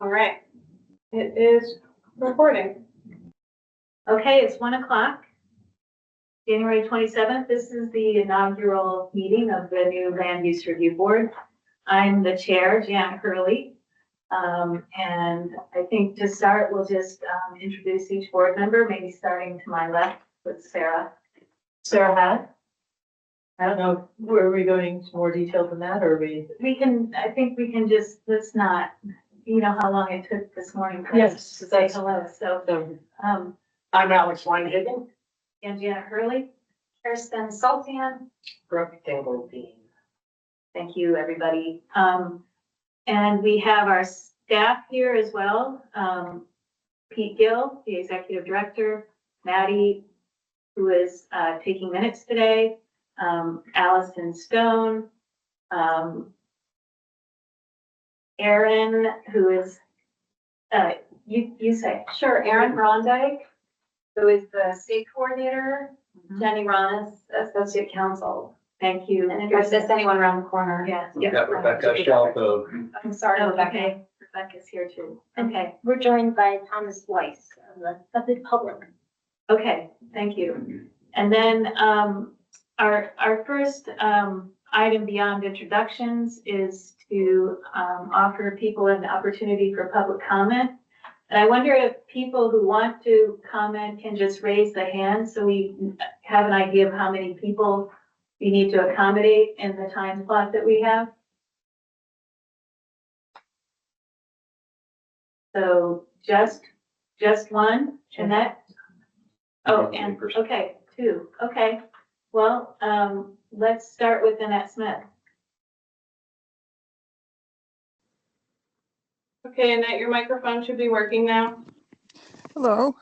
All right, it is recording. Okay, it's 1 o'clock, January 27th. This is the inaugural meeting of the new Land Use Review Board. I'm the chair, Jan Hurley. And I think to start, we'll just introduce each board member, maybe starting to my left with Sarah. Sarah Hatt. I don't know, were we going into more detail than that, or I think we can just, let's not, you know how long it took this morning for Yes, us to say hello. So, I'm Alex Weinhagen. and Janet Hurley. Kirsten Sultan. Brooke Dingledean. Thank you, everybody. And we have our staff here as well. Pete Gill, the executive director, Maddie, who is taking minutes today, Allison Stone, Erin, who is, you say. Sure, Erin Brondike, who is the state coordinator, Jenny Ronis, associate counsel. Thank you. And if I miss anyone around the corner. Yes. We got Rebecca Shelko. I'm sorry, Oh, Rebecca. okay. Rebecca's here too. Okay. We're joined by Thomas Weiss of the public. Okay, thank you. And then our first item beyond introductions is to offer people an opportunity for public comment. And I wonder if people who want to comment can just raise the hand so we have an idea of how many people we need to accommodate in the time slot that we have. So just one, Jeanette? Oh, and, okay, two, okay. Well, let's start with Annette Smith. Okay, Annette, your microphone should be working now. Hello,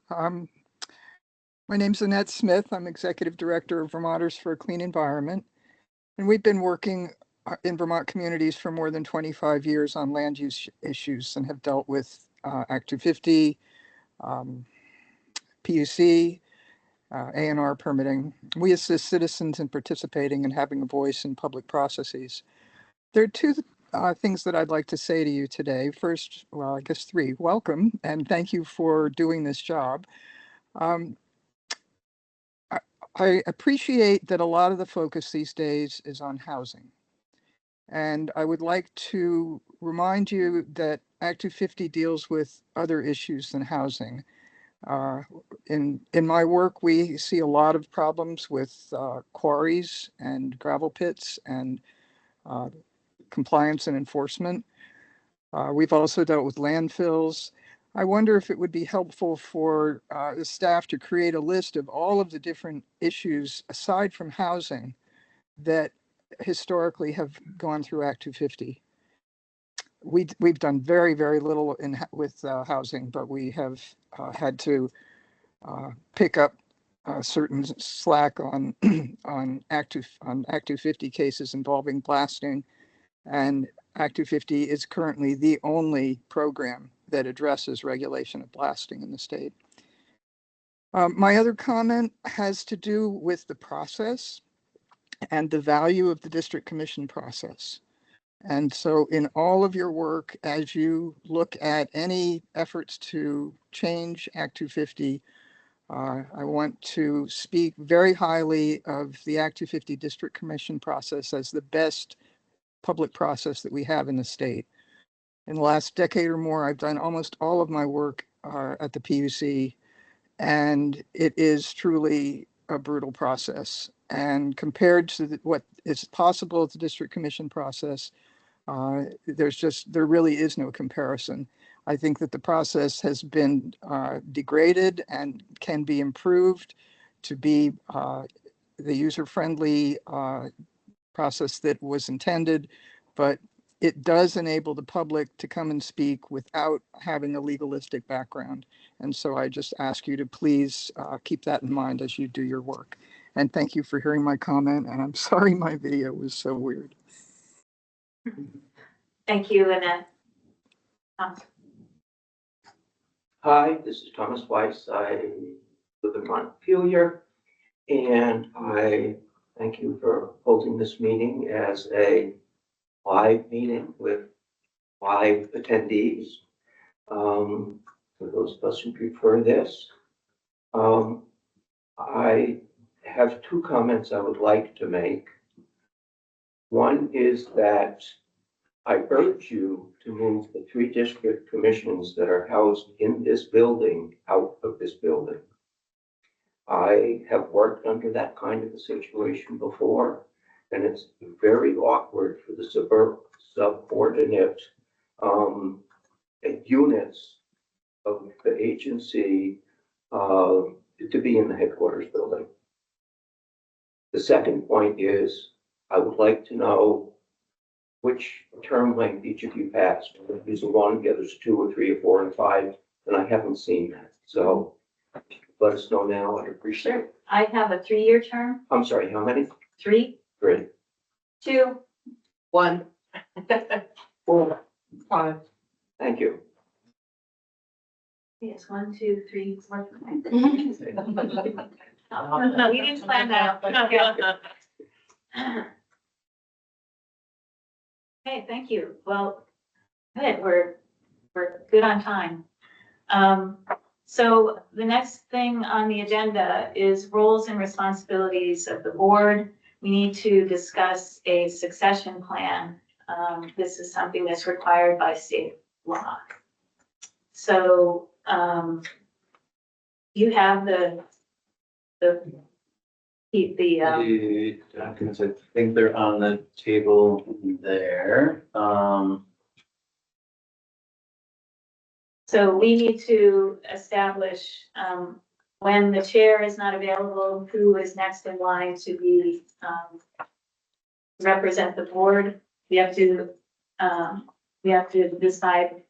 my name's Annette Smith. I'm Executive Director of Vermonters for a Clean Environment. And we've been working in Vermont communities for more than 25 years on land use issues and have dealt with Act 250, PUC, A&R permitting. We assist citizens in participating and having a voice in public processes. There are two things that I'd like to say to you today. First, well, I guess three. Welcome, and thank you for doing this job. I appreciate that a lot of the focus these days is on housing. And I would like to remind you that Act 250 deals with other issues than housing. In my work, we see a lot of problems with quarries and gravel pits and compliance and enforcement. We've also dealt with landfills. I wonder if it would be helpful for the staff to create a list of all of the different issues aside from housing that historically have gone through Act 250. We've done very, very little with housing, but we have had to pick up certain slack on on Act 250 cases involving blasting, and Act 250 is currently the only program that addresses regulation of blasting in the state. My other comment has to do with the process and the value of the district commission process. And so in all of your work, as you look at any efforts to change Act 250, I want to speak very highly of the Act 250 district commission process as the best public process that we have in the state. In the last decade or more, I've done almost all of my work at the PUC, and it is truly a brutal process. And compared to what is possible at the district commission process, there really is no comparison. I think that the process has been degraded and can be improved to be the user-friendly process that was intended, but it does enable the public to come and speak without having a legalistic background. And so I just ask you to please keep that in mind as you do your work. And thank you for hearing my comment. And I'm sorry my video was so weird. Thank you, Annette. Hi, this is Thomas Weiss. I live in Montpelier, and I thank you for holding this meeting as a live meeting with live attendees. For those of us who prefer this. I have two comments I would like to make. One is that I urge you to move the three district commissions that are housed in this building out of this building. I have worked under that kind of a situation before, and it's very awkward for the subordinate units of the agency to be in the headquarters building. The second point is, I would like to know which term length each of you passed. If there's a 1, the other's 2 or 3 or 4 and 5, and I haven't seen that. So let us know now. I'd appreciate it. I have a 3-year term, I'm sorry, how many? 3, 3. 2, 1. 4, 5. Thank you. yes, 1, 2, 3, 4, 5. We didn't plan that. Okay, thank you. Well, good, we're good on time. So the next thing on the agenda is roles and responsibilities of the board. We need to discuss a succession plan. This is something that's required by state law. So, you have the The documents, I think they're on the table there. So we need to establish, when the chair is not available, who is next in line to be, represent the board. We have to decide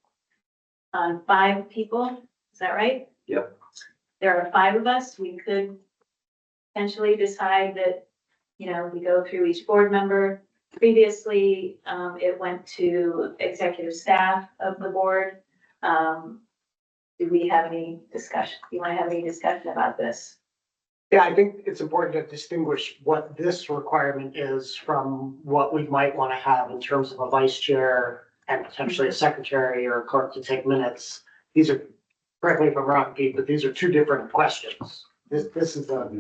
on 5 people. Is that right? Yep. There are 5 of us. We could potentially decide that, we go through each board member. Previously, it went to executive staff of the board. Do we have any discussion? Do you want to have any discussion about this? Yeah, I think it's important to distinguish what this requirement is from what we might want to have in terms of a vice chair and potentially a secretary or a clerk to take minutes. These are, correct me if I'm wrong, Pete, but these are 2 different questions. This is a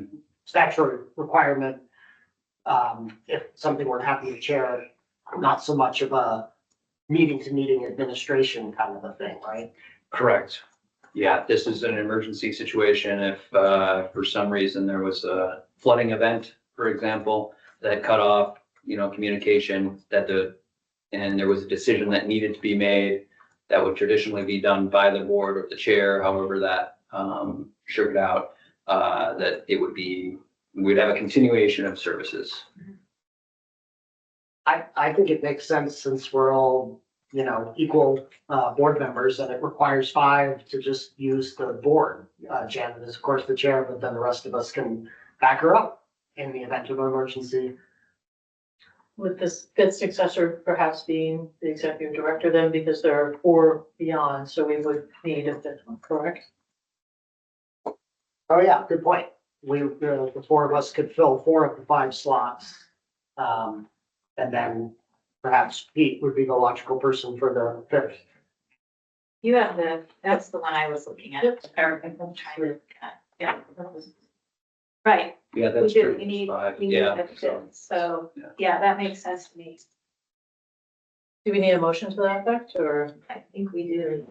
statutory requirement. If something were to happen to the chair, not so much of a meeting to meeting administration kind of a thing, right? Correct. Yeah, this is an emergency situation. If for some reason there was a flooding event, for example, that cut off, communication and there was a decision that needed to be made that would traditionally be done by the board or the chair, however that sugared out, that we'd have a continuation of services. I think it makes sense since we're all, equal board members, and it requires 5 to just use the board. Janet is of course the chair, but then the rest of us can back her up in the event of an emergency. With this 5th successor perhaps being the executive director then, because there are 4 beyond, so we would need a 5th one, correct? Oh, yeah, good point. The 4 of us could fill 4 of the 5 slots. And then perhaps Pete would be the logical person for the 5th. You have that's the one I was looking at. I'm trying to, yeah. Right, Yeah, we that's do, true. we need Five. the Yeah, 5th, so, Yeah. yeah, that makes sense to me. Do we need a motion to that effect, or? I think we do.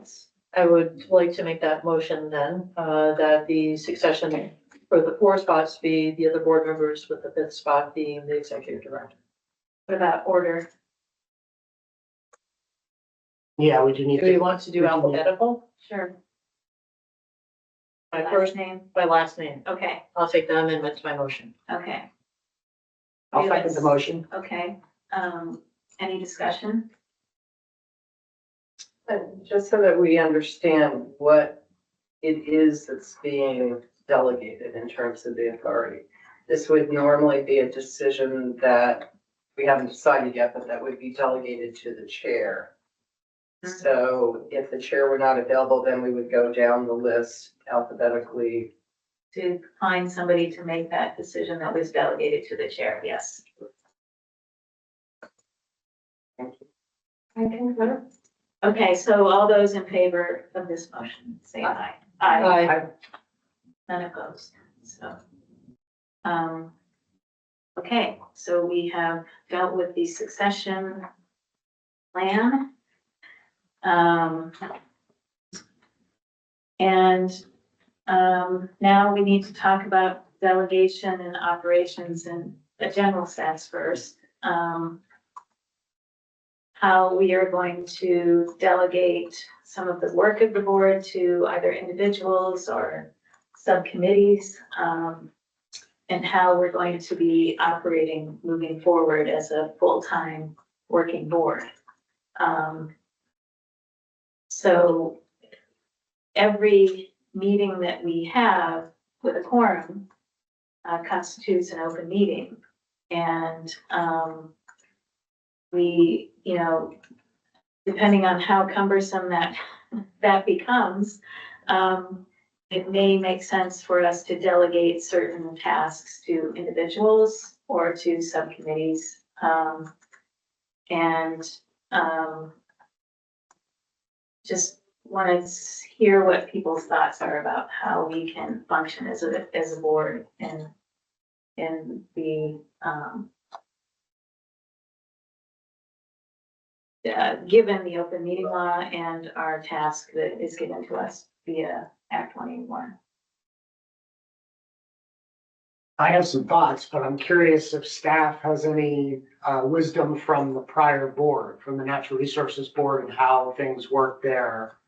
I would like to make that motion then, that the succession for the 4 spots be the other board members, with the 5th spot being the executive director. What about order? Yeah, we do need Do we to, want to do alphabetical? Sure. My Last first, name, my last name. okay, I'll take that amendment to my motion. okay, I'll second the motion. okay, any discussion? Just so that we understand what it is that's being delegated in terms of the authority. This would normally be a decision that we haven't decided yet, but that would be delegated to the chair. So if the chair were not available, then we would go down the list alphabetically. To find somebody to make that decision that was delegated to the chair, yes. Thank you. I concur. Okay, so all those in favor of this motion, say aye. Aye. None opposed, so. Okay, so we have dealt with the succession plan. Now we need to talk about delegation and operations in a general sense first. How we are going to delegate some of the work of the board to either individuals or subcommittees, and how we're going to be operating moving forward as a full-time working board. So every meeting that we have with a quorum constitutes an open meeting. And we, depending on how cumbersome that becomes, it may make sense for us to delegate certain tasks to individuals or to subcommittees. Just want to hear what people's thoughts are about how we can function as a board in the given the open meeting law and our task that is given to us via Act 181. I have some thoughts, but I'm curious if staff has any wisdom from the prior board, from the Natural Resources Board, and how things work there.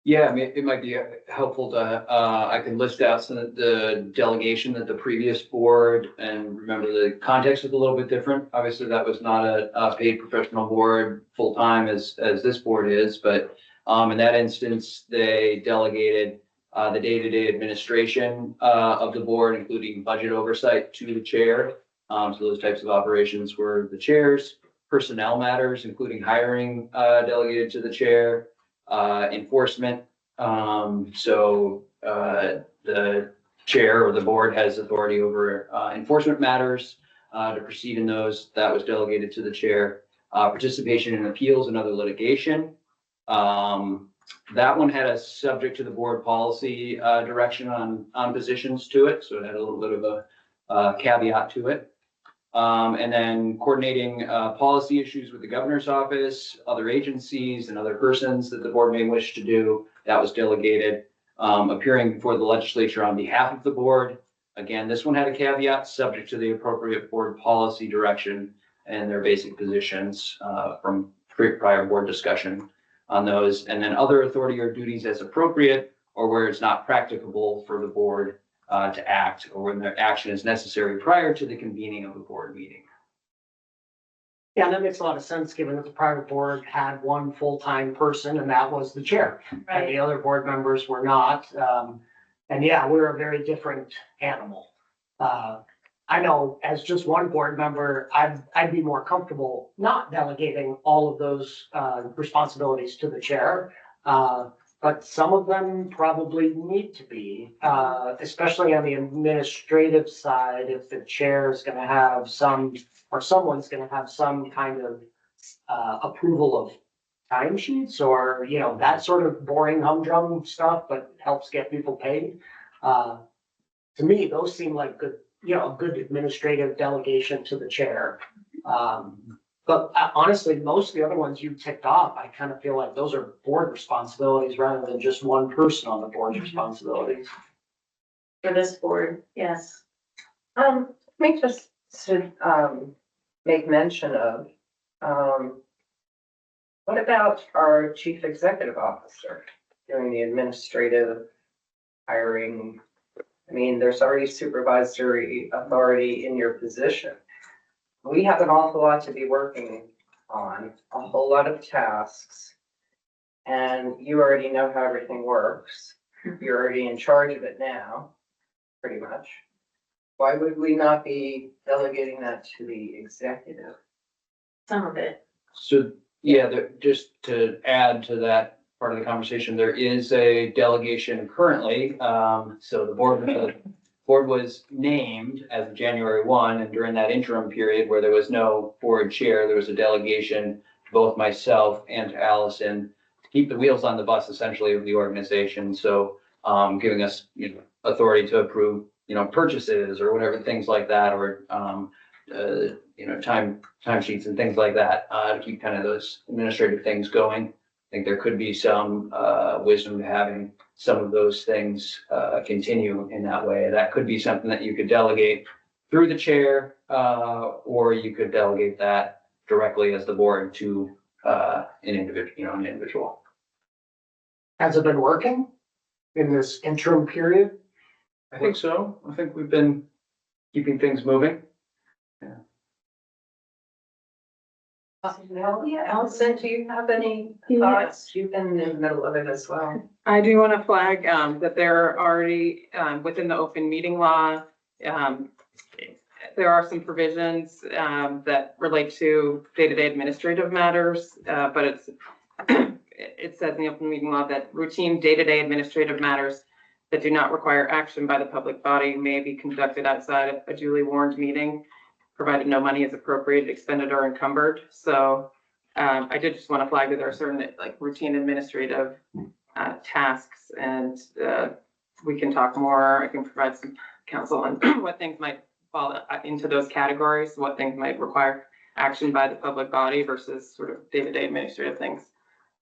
Yeah, I mean, it might be helpful to, I can list out some of the delegation that the previous board, and remember the context is a little bit different. Obviously, that was not a paid professional board full-time as this board is, but in that instance, they delegated the day-to-day administration of the board, including budget oversight, to the chair. So those types of operations were the chair's. Personnel matters, including hiring, delegated to the chair. Enforcement. So the chair or the board has authority over enforcement matters to proceed in those. That was delegated to the chair. Participation in appeals and other litigation. That one had a subject to the board policy direction on positions to it. So it had a little bit of a caveat to it. And then coordinating policy issues with the governor's office, other agencies, and other persons that the board may wish to do. That was delegated. Appearing before the legislature on behalf of the board. Again, this one had a caveat subject to the appropriate board policy direction and their basic positions from prior board discussion on those. And then other authority or duties as appropriate or where it's not practicable for the board to act, or when their action is necessary prior to the convening of a board meeting. Yeah, that makes a lot of sense, given that the prior board had one full-time person, and that was the chair. And the other board members were not. And yeah, we're a very different animal. I know as just one board member, I'd be more comfortable not delegating all of those responsibilities to the chair. But some of them probably need to be, especially on the administrative side, if the chair is gonna have some, or someone's gonna have some kind of approval of timesheets or, that sort of boring humdrum stuff, but helps get people paid. To me, those seem like good, a good administrative delegation to the chair. But honestly, most of the other ones you ticked off, I kind of feel like those are board responsibilities rather than just one person on the board's responsibilities. For this board, yes. Let me just make mention of, what about our chief executive officer doing the administrative hiring? I mean, there's already supervisory authority in your position. We have an awful lot to be working on, a whole lot of tasks. And you already know how everything works. You're already in charge of it now, pretty much. Why would we not be delegating that to the executive? Some of it. So, yeah, just to add to that part of the conversation, there is a delegation currently. So the board was named as of January 1, and during that interim period where there was no board chair, there was a delegation both myself and to Allison to keep the wheels on the bus essentially of the organization. So giving us, authority to approve, purchases or whatever, things like that, or time sheets and things like that, to keep kind of those administrative things going. I think there could be some wisdom to having some of those things continue in that way. That could be something that you could delegate through the chair, or you could delegate that directly as the board to an individual. Has it been working in this interim period? I think so. I think we've been keeping things moving. Allison, do you have any thoughts? You've been in the middle of it as well. I do want to flag that there are already, within the open meeting law, there are some provisions that relate to day-to-day administrative matters, but it says in the open meeting law that routine day-to-day administrative matters that do not require action by the public body may be conducted outside a duly warned meeting, provided no money is appropriated, expended, or encumbered. So I did just want to flag that there are certain routine administrative tasks, and we can talk more. I can provide some counsel on what things might fall into those categories, what things might require action by the public body versus sort of day-to-day administrative things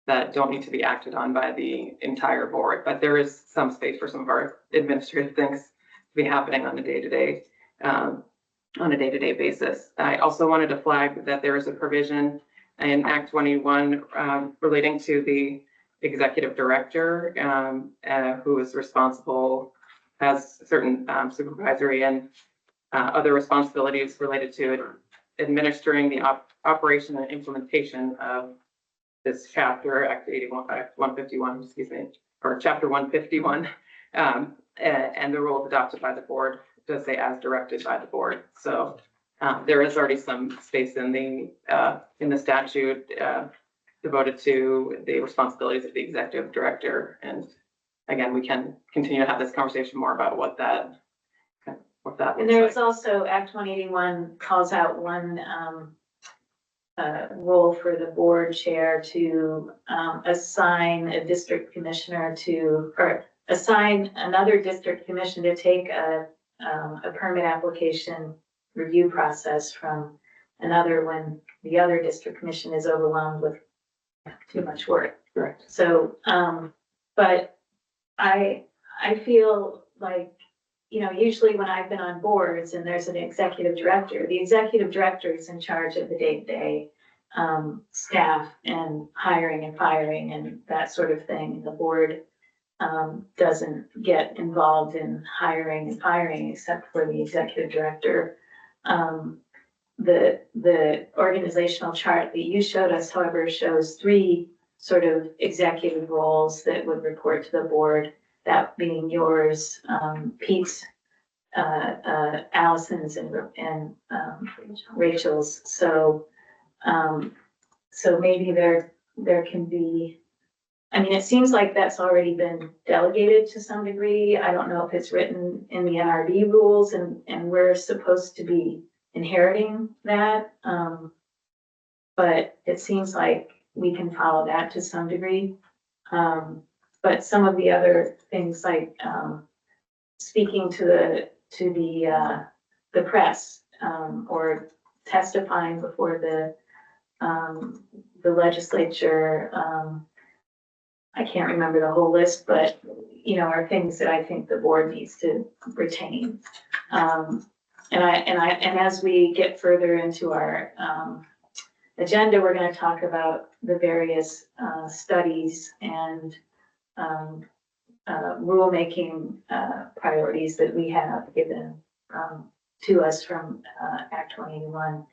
that don't need to be acted on by the entire board. But there is some space for some of our administrative things to be happening on a day-to-day basis. I also wanted to flag that there is a provision in Act 21 relating to the executive director who is responsible, has certain supervisory and other responsibilities related to administering the operation and implementation of this chapter, Act 151, excuse me, or Chapter 151, and the rules adopted by the board does say as directed by the board. So there is already some space in the statute devoted to the responsibilities of the executive director. And again, we can continue to have this conversation more about what that looks And there's like. also Act 181 calls out one role for the board chair to assign a district commissioner to, or assign another district commission to take a permit application review process from another when the other district commission is overwhelmed with too much work. Correct. So, but I feel like, usually when I've been on boards and there's an executive director, the executive director is in charge of the day-to-day staff and hiring and firing and that sort of thing. The board doesn't get involved in hiring and firing except for the executive director. The organizational chart that you showed us, however, shows 3 sort of executive roles that would report to the board, that being yours, Pete's, Allison's, and Rachel's. So maybe there can be, it seems like that's already been delegated to some degree. I don't know if it's written in the NRD rules and we're supposed to be inheriting that. But it seems like we can follow that to some degree. But some of the other things like speaking to the press or testifying before the legislature, I can't remember the whole list, but are things that I think the board needs to retain. And as we get further into our agenda, we're going to talk about the various studies and rulemaking priorities that we have given to us from Act 181.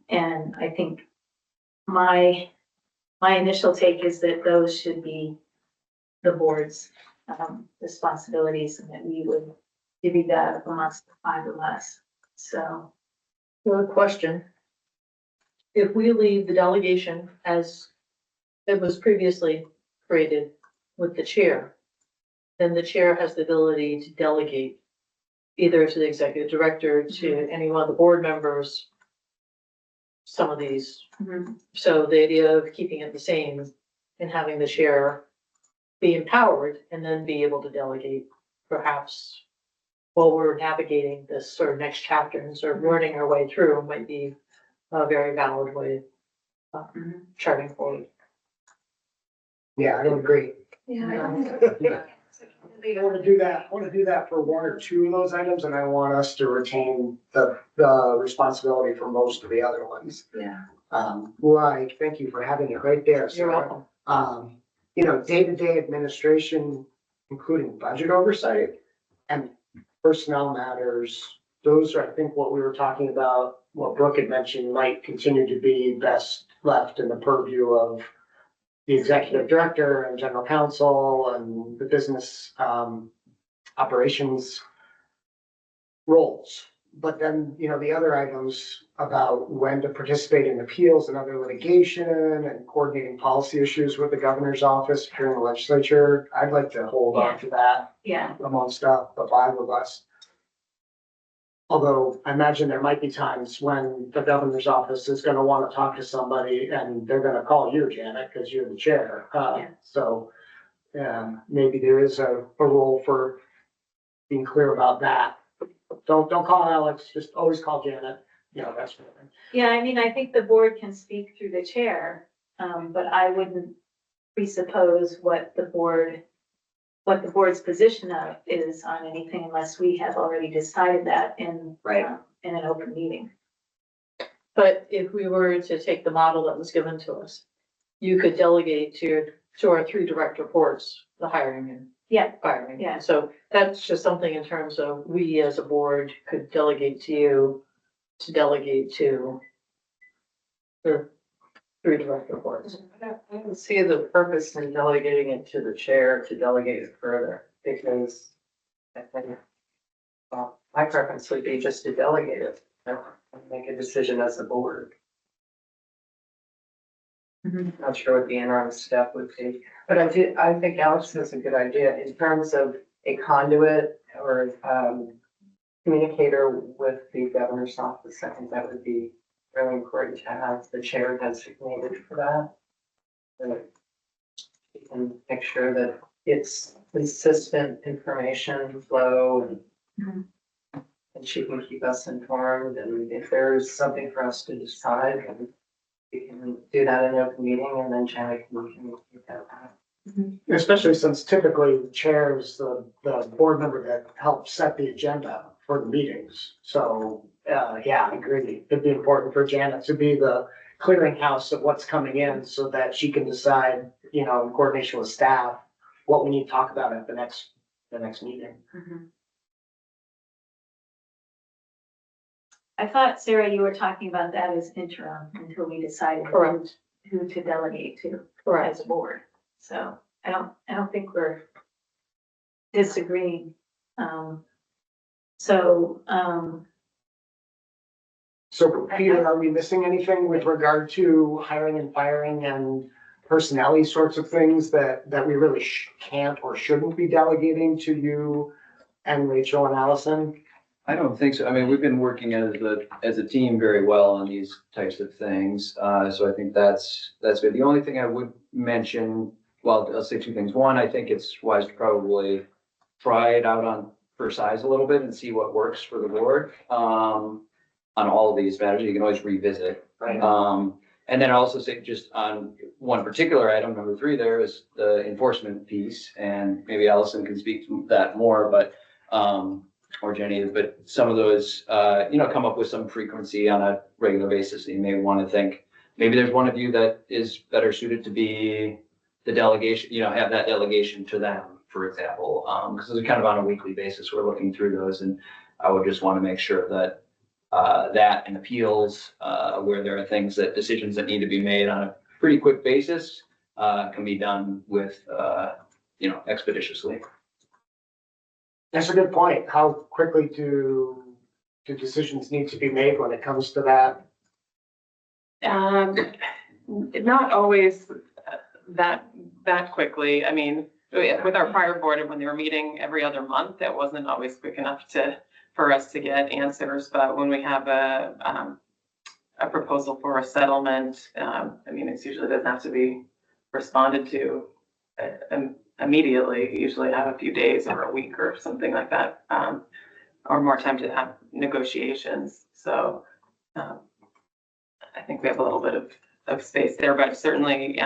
And I think my initial take is that those should be the board's responsibilities, and that we would divvy that up amongst the 5 of us. So, One question. If we leave the delegation as it was previously created with the chair, then the chair has the ability to delegate either to the executive director, to any one of the board members, some of these. Mhm. So the idea of keeping it the same and having the chair be empowered and then be able to delegate perhaps while we're navigating this sort of next chapter and sort of learning our way through might be a very valid way of charting forward. Yeah, I would agree. Yeah. I want to do that, I want to do that for one or two of those items, and I want us to retain the responsibility for most of the other ones. Yeah. Like, thank you for having it right there, You're Sarah. welcome. You know, day-to-day administration, including budget oversight and personnel matters. Those are, I think, what we were talking about, what Brooke had mentioned, might continue to be best left in the purview of the executive director and general counsel and the business operations roles. But then, you know, the other items about when to participate in appeals and other litigation and coordinating policy issues with the governor's office during the legislature, I'd like to hold on to that Yeah, amongst the five of us. Although I imagine there might be times when the governor's office is gonna wanna talk to somebody and they're gonna call you, Janet, because you're the chair. So, maybe there is a role for being clear about that. Don't call Alex, just always call Janet, you know, that's. yeah, I mean, I think the board can speak through the chair, but I wouldn't presuppose what the board's position of is on anything unless we have already decided that in an open meeting. But if we were to take the model that was given to us, you could delegate to our three direct reports, the hiring and Yeah, firing. Yeah. So that's just something in terms of we as a board could delegate to you to delegate to the three direct reports. I don't see the purpose in delegating it to the chair to delegate it further, because I think, well, my preference would be just to delegate it, and make a decision as a board. Not sure what the interim step would be, but I think Alex has a good idea in terms of a conduit or, communicator with the governor's office. I think that would be really important to have the chair designated for that. So you can make sure that it's consistent information flow and she can keep us informed. And if there's something for us to decide, then we can do that in an open meeting and then Janet can keep that back. Especially since typically the chair is the board member that helps set the agenda for the meetings. So, yeah, I agree. It'd be important for Janet to be the clearinghouse of what's coming in so that she can decide, you know, in coordination with staff, what we need to talk about at the next meeting. I thought, Sarah, you were talking about that as interim until we decided Correct. who to delegate to Correct. as a board. So I don't think we're disagreeing. So Peter, are we missing anything with regard to hiring and firing and personnel sorts of things that we really can't or shouldn't be delegating to you and Rachel and Allison? I don't think so. I mean, we've been working as a team very well on these types of things. So I think that's good. The only thing I would mention, well, I'll say two things. One, I think it's wise to probably try it out for size a little bit and see what works for the board. On all of these matters, you can always revisit. Right. And then I also say just on one particular item, number 3, there is the enforcement piece, and maybe Allison can speak to that more, but, or Jenny, but some of those, come up with some frequency on a regular basis. You may want to think, maybe there's one of you that is better suited to be the delegation, have that delegation to them, for example, because it's kind of on a weekly basis. We're looking through those, and I would just want to make sure that that and appeals, where there are decisions that need to be made on a pretty quick basis, can be done with, expeditiously. That's a good point. How quickly do decisions need to be made when it comes to that? Not always that quickly. I mean, with our prior board, when they were meeting every other month, that wasn't always quick enough for us to get answers. But when we have a a proposal for a settlement, I mean, it usually doesn't have to be responded to immediately. You usually have a few days or a week or something like that, or more time to have negotiations. So I think we have a little bit of space there, but certainly,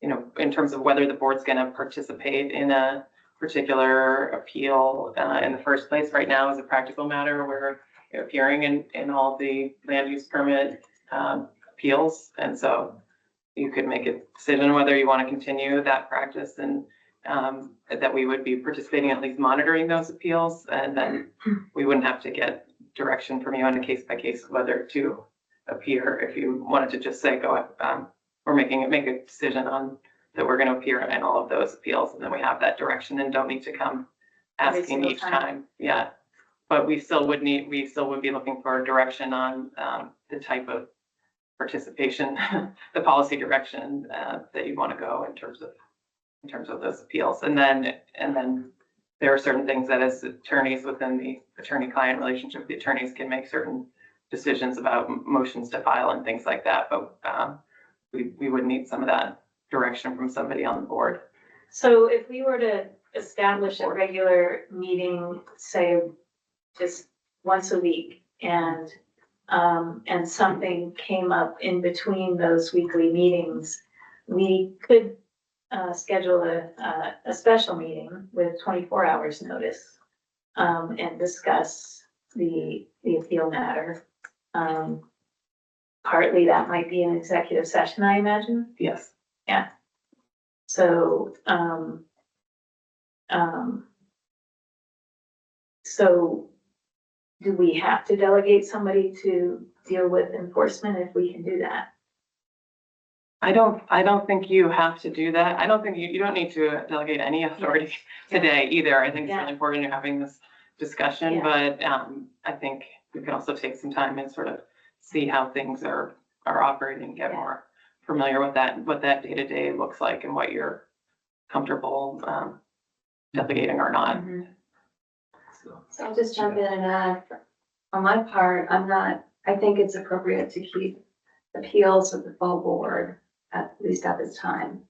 you know, in terms of whether the board's going to participate in a particular appeal in the first place, right now as a practical matter, we're appearing in all the land use permit appeals. And so you could make a decision whether you want to continue that practice, and that we would be participating, at least monitoring those appeals. And then we wouldn't have to get direction from you on a case by case whether to appear. If you wanted to just say, go, we're make a decision on that we're going to appear in all of those appeals, and then we have that direction and don't need to come Every asking single each time. time. Yeah. But we still would be looking for direction on the type of participation, the policy direction that you want to go in terms of those appeals. And then there are certain things that as attorneys within the attorney-client relationship, the attorneys can make certain decisions about motions to file and things like that. But we would need some of that direction from somebody on the board. So if we were to establish a regular meeting, say, just once a week, and something came up in between those weekly meetings, we could schedule a special meeting with 24 hours notice, and discuss the appeal matter. Partly that might be an executive session, I imagine. Yes. So, so do we have to delegate somebody to deal with enforcement if we can do that? I don't think you have to do that. I don't think you don't need to delegate any authority today either. I think it's really important you're having this discussion, but I think we can also take some time and sort of see how things are operating, get more familiar with what that day-to-day looks like and what you're comfortable delegating or not. So I'll just jump in and add, on my part, I think it's appropriate to keep appeals with the full board, at least at this time.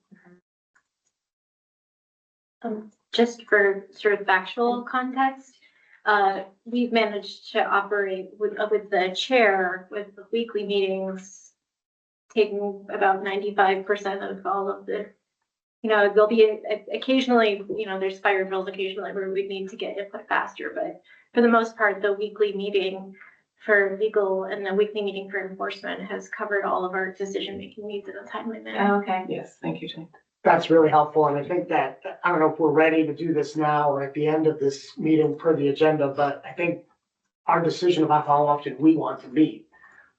Just for sort of factual context, we've managed to operate with the chair, with the weekly meetings, taking about 95% of all of the, there'll be occasionally, there's fire drills occasionally where we need to get input faster, but for the most part, the weekly meeting for legal and the weekly meeting for enforcement has covered all of our decision-making needs in a timely manner. Okay. Yes, thank you, Jane. That's really helpful, and I think that, I don't know if we're ready to do this now or at the end of this meeting per the agenda, but I think our decision about how often we want to meet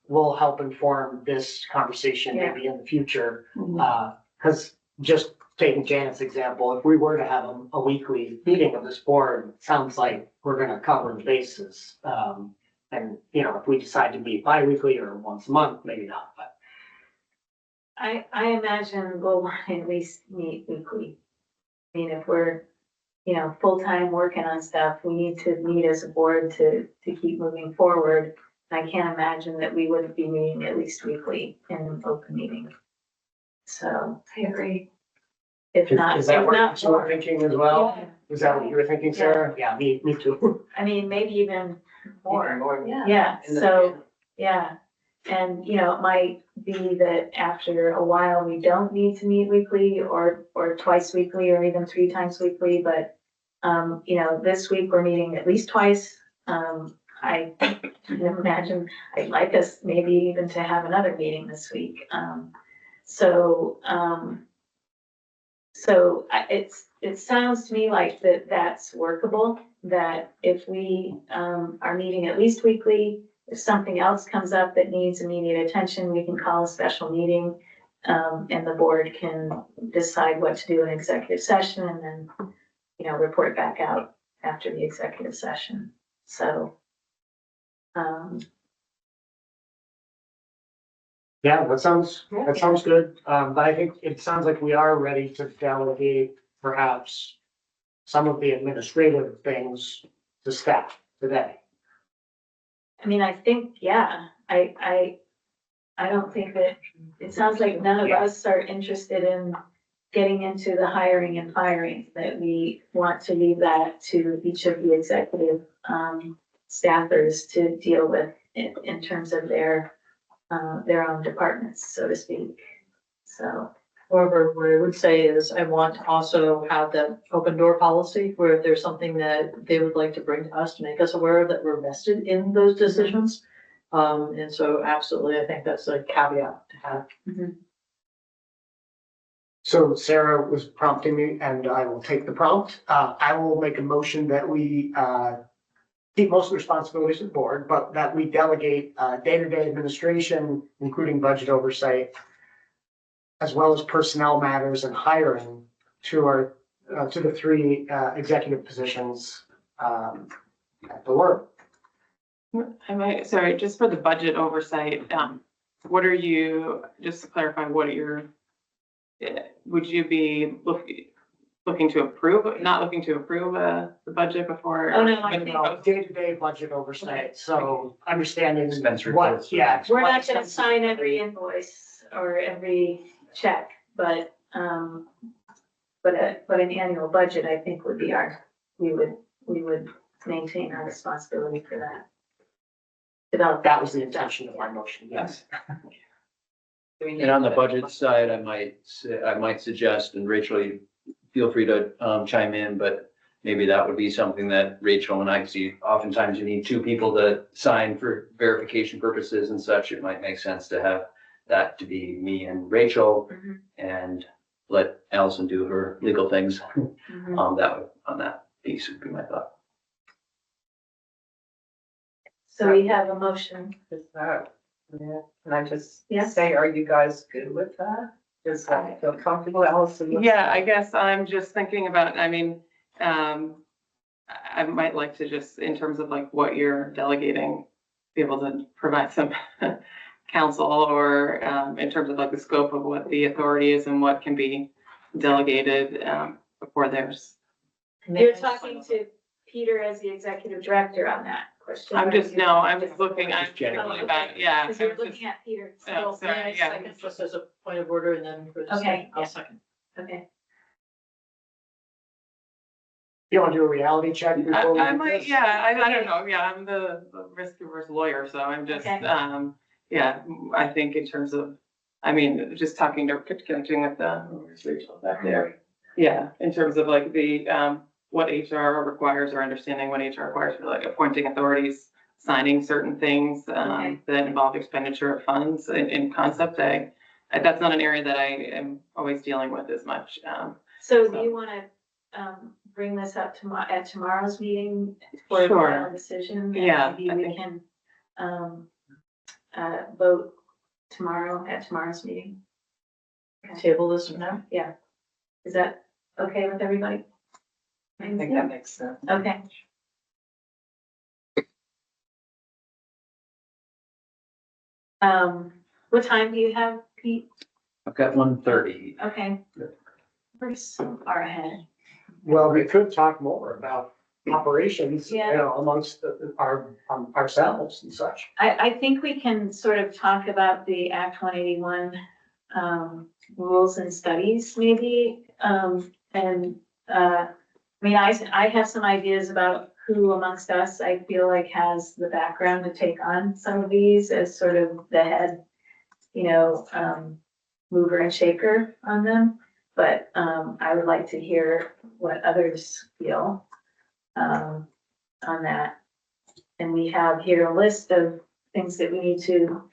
will help inform this conversation maybe in the future. Because just taking Janet's example, if we were to have a weekly meeting of this board, it sounds like we're gonna cover the bases. And, if we decide to meet bi-weekly or once a month, maybe not, but. I imagine we'll want to at least meet weekly. I mean, if we're, full-time working on stuff, we need to meet as a board to keep moving forward. I can't imagine that we wouldn't be meeting at least weekly in an open meeting. So I agree. if not, Is that if what not you were more. thinking as well? Yeah. Is that what you were thinking, Sarah? Yeah, me too. I mean, maybe even more. Yeah. So, yeah. And, it might be that after a while, we don't need to meet weekly or twice weekly or even 3 times weekly, but, this week we're meeting at least twice. I can imagine I'd like us maybe even to have another meeting this week. It sounds to me like that's workable, that if we are meeting at least weekly, if something else comes up that needs immediate attention, we can call a special meeting, and the board can decide what to do in executive session and then, report back out after the executive session. So, Yeah, that sounds good. But I think it sounds like we are ready to delegate perhaps some of the administrative things to staff today. I mean, I think, yeah, I I don't think that, it sounds like none of us are interested in getting into the hiring and firing, that we want to leave that to each of the executive, staffers to deal with in terms of their own departments, so to speak. So, However, what I would say is I want to also have that open door policy where if there's something that they would like to bring to us to make us aware of that we're vested in those decisions. And so absolutely, I think that's a caveat to have. So Sarah was prompting me and I will take the prompt. I will make a motion that we, keep most of the responsibilities of the board, but that we delegate, day-to-day administration, including budget oversight, as well as personnel matters and hiring to our, to the three, executive positions, at the work. I might, sorry, just for the budget oversight, what are you, just to clarify, what are your, would you be looking to approve, not looking to approve, the budget before? Oh, no, I think- Day-to-day budget oversight, so understanding Expense what, reports. yeah. we're what not gonna expenses- sign every invoice or every check, but an annual budget, I think would be we would maintain our responsibility for that. That was the intention of my motion, yes. And on the budget side, I might suggest, and Rachel, you feel free to chime in, but maybe that would be something that Rachel and I see. Oftentimes you need two people to sign for verification purposes and such. It might make sense to have that to be me and Rachel Mhm. and let Allison do her legal things. Mhm. On that piece would be my thought. So we have a motion. Is that, yeah, can I just Yes. say, are you guys good with that? Does that feel comfortable, Allison? what's Yeah, that? I guess I'm just thinking about, I mean, I might like to just, in terms of like what you're delegating, be able to provide some counsel or, in terms of like the scope of what the authority is and what can be delegated, before there's. You're talking to Peter as the executive director on that question. I'm just, no, I'm just looking, I'm Just generally. thinking about, yeah. Because I you're was just- looking at Peter. Oh, So, sorry, yeah. Second, just as a point of order and then for the Okay, second, I'll yeah. second. okay. You want to do a reality check before we I do might, this? yeah, I don't know, yeah, I'm the risk averse lawyer, so I'm just, Okay. yeah, I think in terms of, I mean, just talking to, connecting with where's Rachel back there? Yeah, in terms of like the, what HR requires or understanding what HR requires for like appointing authorities, signing certain things, Okay. that involve expenditure of funds in concept, that's not an area that I am always dealing with as much, So do you want to bring this up at tomorrow's meeting for a Sure. final decision? And Yeah, Maybe I we think- can vote tomorrow at tomorrow's meeting. Table this for now. Is that okay with everybody? I think that makes sense. Okay. What time do you have, Pete? I've got 1:30. Okay. We're so far ahead. Well, we could talk more about operations, you Yeah. know, amongst ourselves and such. I think we can sort of talk about the Act 181 rules and studies maybe. I mean, I have some ideas about who amongst us I feel like has the background to take on some of these as sort of the head, mover and shaker on them. But I would like to hear what others feel on that. And we have here a list of things that we need to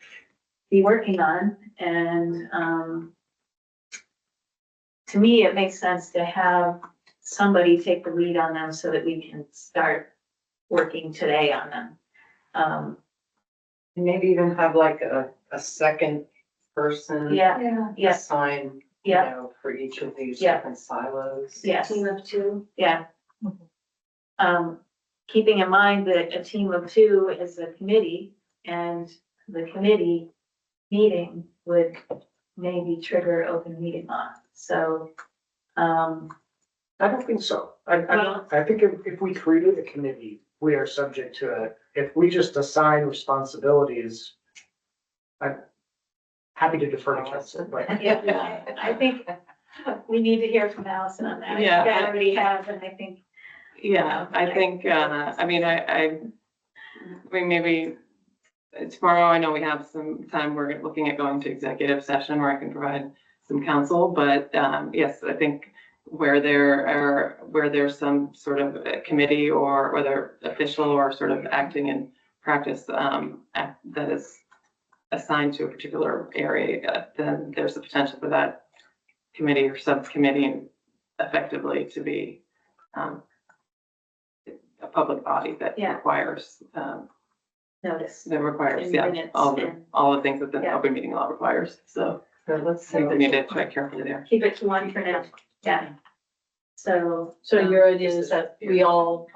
be working on. And to me, it makes sense to have somebody take the lead on them so that we can start working today on them. Maybe even have like a second person. Yeah, yes, Assign, yeah, for each of these Yeah. different silos. yes, Team of two. yeah. Keeping in mind that a team of two is a committee, and the committee meeting would maybe trigger open meeting law, so, I don't think so. I think if we created a committee, we are subject to it. If we just assign responsibilities, happy to defer to council, but. Yeah, I think we need to hear from Allison on that. Yeah. I already have, and I think, Yeah, I think, I mean, I mean, maybe tomorrow, I know we have some time, we're looking at going to executive session where I can provide some counsel, but, yes, I think where there's some sort of a committee or whether official or sort of acting in practice, that is assigned to a particular area, then there's the potential for that committee or subcommittee effectively to be, a public body that Yeah. requires, notice. yeah, Minutes and- all the things that the Yeah. open meeting law requires, so So let's we see. need to tread carefully there. Keep it to one for now, yeah. So. So your idea is that we all,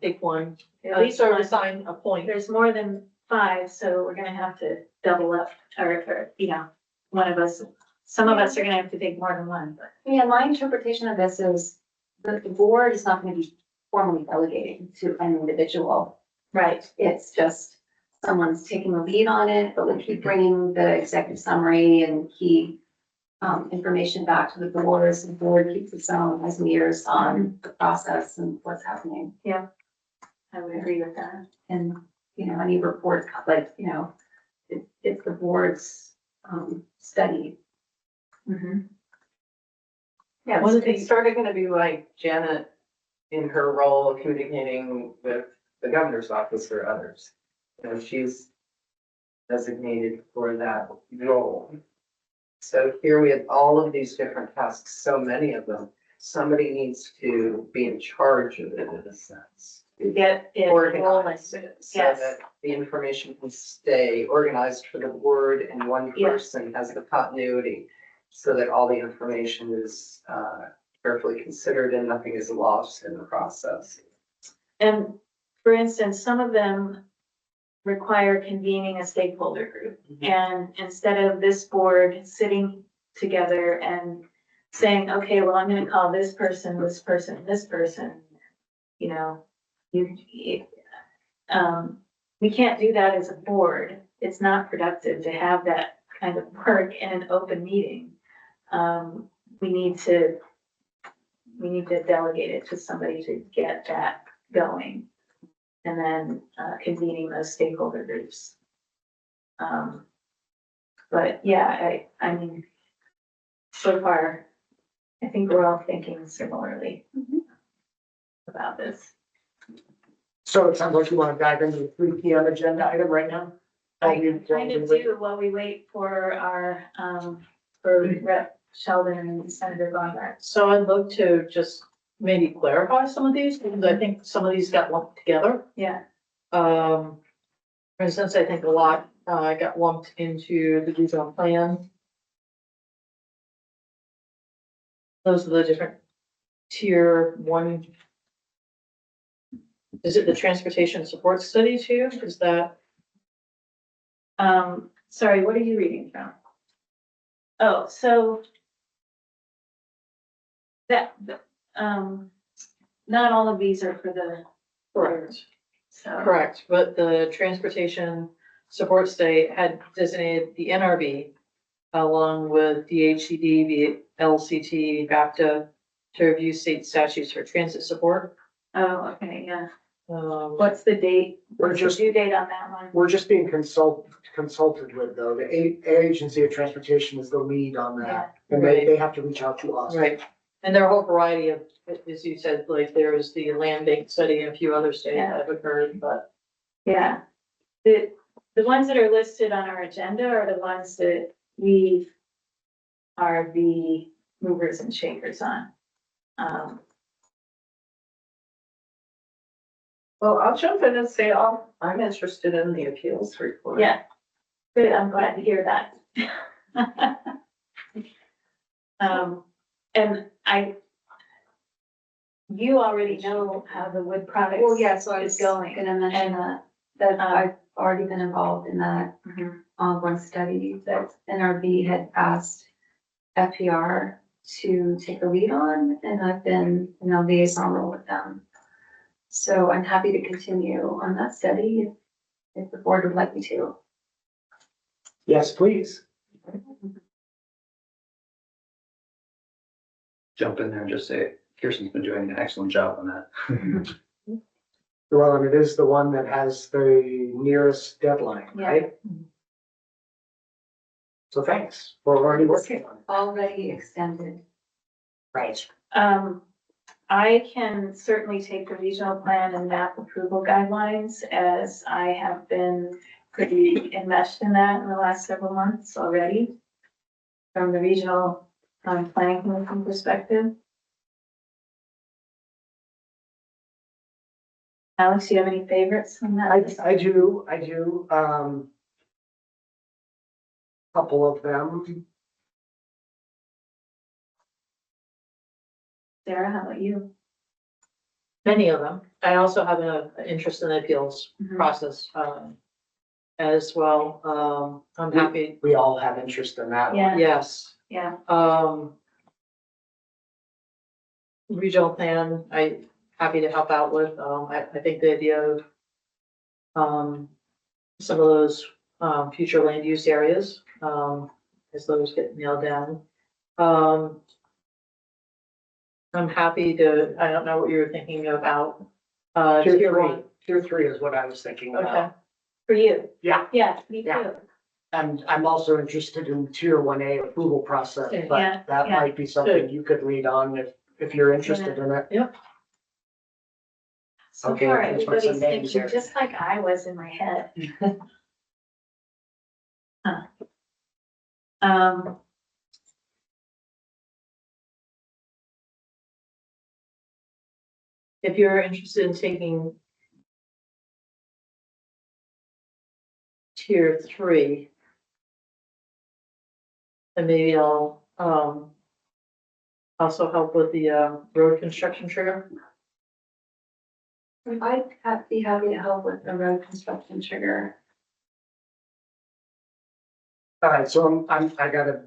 pick one, At least sort of one. assign a point. There's more than 5, so we're gonna have to double up, or, you know, one of us, some of us are gonna have to take more than one, but. Yeah, my interpretation of this is that the board is not gonna be formally delegating to an individual. Right. It's just someone's taking the lead on it, but we keep bringing the executive summary and key information back to the board, so the board keeps its own eyes and ears on the process and what's happening. I would agree with that. And, you know, any reports, like, you know, it's the board's study. Yeah, One of it's sort of gonna be like Janet in her role of communicating with the governor's office or others. You know, she's designated for that role. So here we have all of these different tasks, so many of them. Somebody needs to be in charge of it in a sense. To get it rolling. Organize it so Yes. that the information can stay organized for the board and one Yeah. person has the continuity so that all the information is carefully considered and nothing is lost in the process. And for instance, some of them require convening a stakeholder group. And instead of this board sitting together and saying, okay, well, I'm gonna call this person, this person, this person, you know, we can't do that as a board. It's not productive to have that kind of work in an open meeting. We need to delegate it to somebody to get that going. And then convening those stakeholder groups. But yeah, I mean, so far, I think we're all thinking similarly about this. So it sounds like you want to dive into the 3 PM agenda item right now? I kind of do while we wait for our, for Rep. Sheldon and Senator Bonner. So I'd love to just maybe clarify some of these, because I think some of these got lumped together. Yeah, For instance, I think a lot, got lumped into the regional plan. Those are the different tier 1. Is it the transportation support study too? Is that? sorry, what are you reading from? Oh, so that, not all of these are for the, Correct. so. Correct, but the transportation support study had designated the NRB along with DHCD, the LCT, BAPTA to review state statutes for transit support. Oh, okay, yeah. What? What's the date? We're What's the just- due date on that one? We're just being consulted with, though. The Agency of Transportation is the lead on that. And they have to reach out to us. Right, and there are a whole variety of, as you said, like there was the land bank study and a few other studies that have occurred, but. Yeah. The ones that are listed on our agenda are the ones that we are the movers and shakers on. Well, I'll jump in and say, I'm interested in the appeals report. Yeah, good, I'm glad to hear that. And you already know how the wood products Well, yeah, so I is was going. gonna mention that I've already been involved in that Mhm. one study that NRB had asked FPR to take the lead on, and I've been in a liaison role with them. So I'm happy to continue on that study if the board would like me to. Yes, please. Jump in there and just say, Kirsten's been doing an excellent job on that. Well, and it is the one that has the nearest deadline, Yeah. right? So thanks, we're already working on it. Already extended. Right. I can certainly take the regional plan and map approval guidelines, as I have been pretty enmeshed in that in the last several months already. From the regional, planning commission perspective. Alex, do you have any favorites on that? I do, couple of them. Sarah, how about you? Many of them. I also have an interest in the appeals process, as well. I'm happy, We all have interest in that one. Yeah. yes. Yeah, Regional plan, happy to help out with. I think the idea of some of those, future land use areas, as those get nailed down. I'm happy to, I don't know what you were thinking about, Tier three is what I was thinking Okay, about. for you. Yeah. Yeah, me Yeah. too. And I'm also interested in tier 1A approval process, Yeah, but that yeah. might be something you could lead on if you're interested in it. So Okay, far, let's put everybody's some names thinking there. just like I was in my head. Huh. if you're interested in taking tier 3, then maybe I'll, also help with the, road construction trigger. I'd be happy to help with the road construction trigger. All right, so I gotta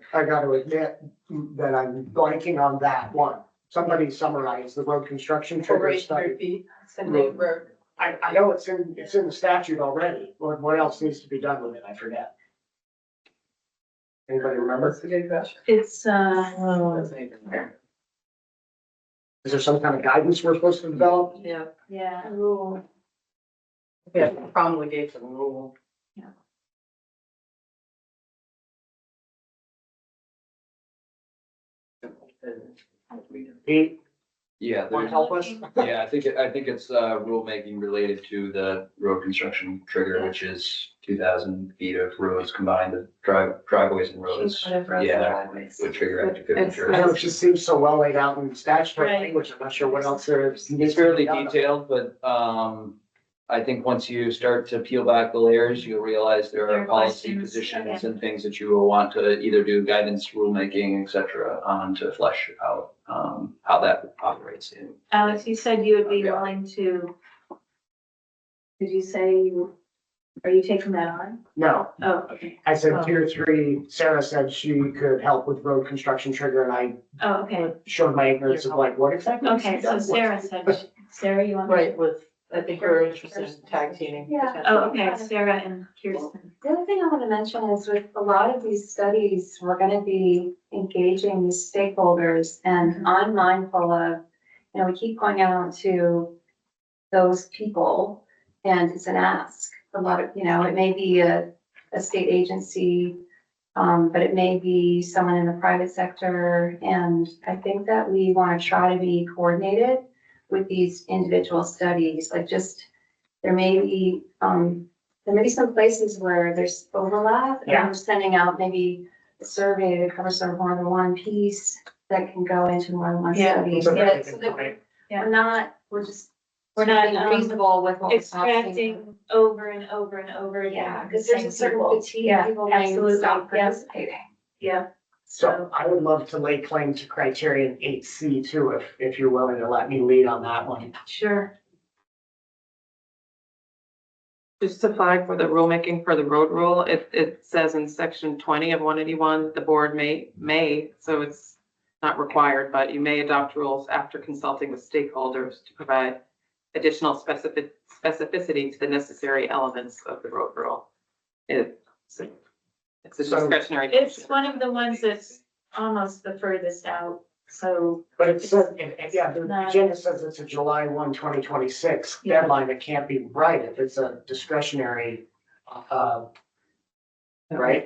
admit that I'm blanking on that one. Somebody summarize the road construction Over trigger 800 study. feet. So Lake Road. I know it's in the statute already. What else needs to be done with it? I forget. Anybody remember? That's a good question. It's, Is there some kind of guidance we're supposed to develop? Yeah, yeah, rule. Yeah, promulgate the rule. Pete, Yeah, want to help us? yeah, I think it's rulemaking related to the road construction trigger, which is 2,000 feet of roads combined, the driveways and roads. Yeah, would trigger Act 250. I know it just seems so well laid out in statutory Right. language. I'm not sure what else there is. It's fairly detailed, but I think once you start to peel back the layers, you'll realize there There are are policy questions, positions okay. and things that you will want to either do guidance, rulemaking, et cetera, to flesh out how that operates in. Alex, you said you would be willing to. Did you say are you taking that on? No, Oh, okay. I said tier 3. Sarah said she could help with road construction trigger and I Oh, okay. showed my ignorance of like, what exactly? needs to Okay, be so done? Sarah said, Sarah, you want? Right, with, I think we're interested in tag teaming. Yeah. Oh, okay, Sarah and Kirsten. The other thing I want to mention is with a lot of these studies, we're going to be engaging these stakeholders and I'm mindful of, we keep going out to those people and it's an ask. A lot of, it may be a state agency, but it may be someone in the private sector. And I think that we want to try to be coordinated with these individual studies, like there may be some places where there's overlap. And Yeah. we're sending out maybe a survey that covers sort of more than one piece that can go into more than one Yeah. study. That's a very So good that point. we're not, being reasonable with what we're asking. Extracting over and over and over again. Yeah, from because the there's a same certain people. fatigue, Yeah, people may absolutely. stop Yeah, participating. yeah. So I would love to lay claim to criterion 8C too, if you're willing to let me lead on that one. Sure. Just to flag for the rulemaking for the road rule, it says in section 20 of 181, the board may, so it's not required, but you may adopt rules after consulting with stakeholders to provide additional specificity to the necessary elements of the road rule. It's It's a So- discretionary. It's function. one of the ones that's almost the furthest out, so, But it says, yeah, the Not- agenda says it's a July 1, 2026 Yeah. deadline. It can't be right if it's a discretionary, right?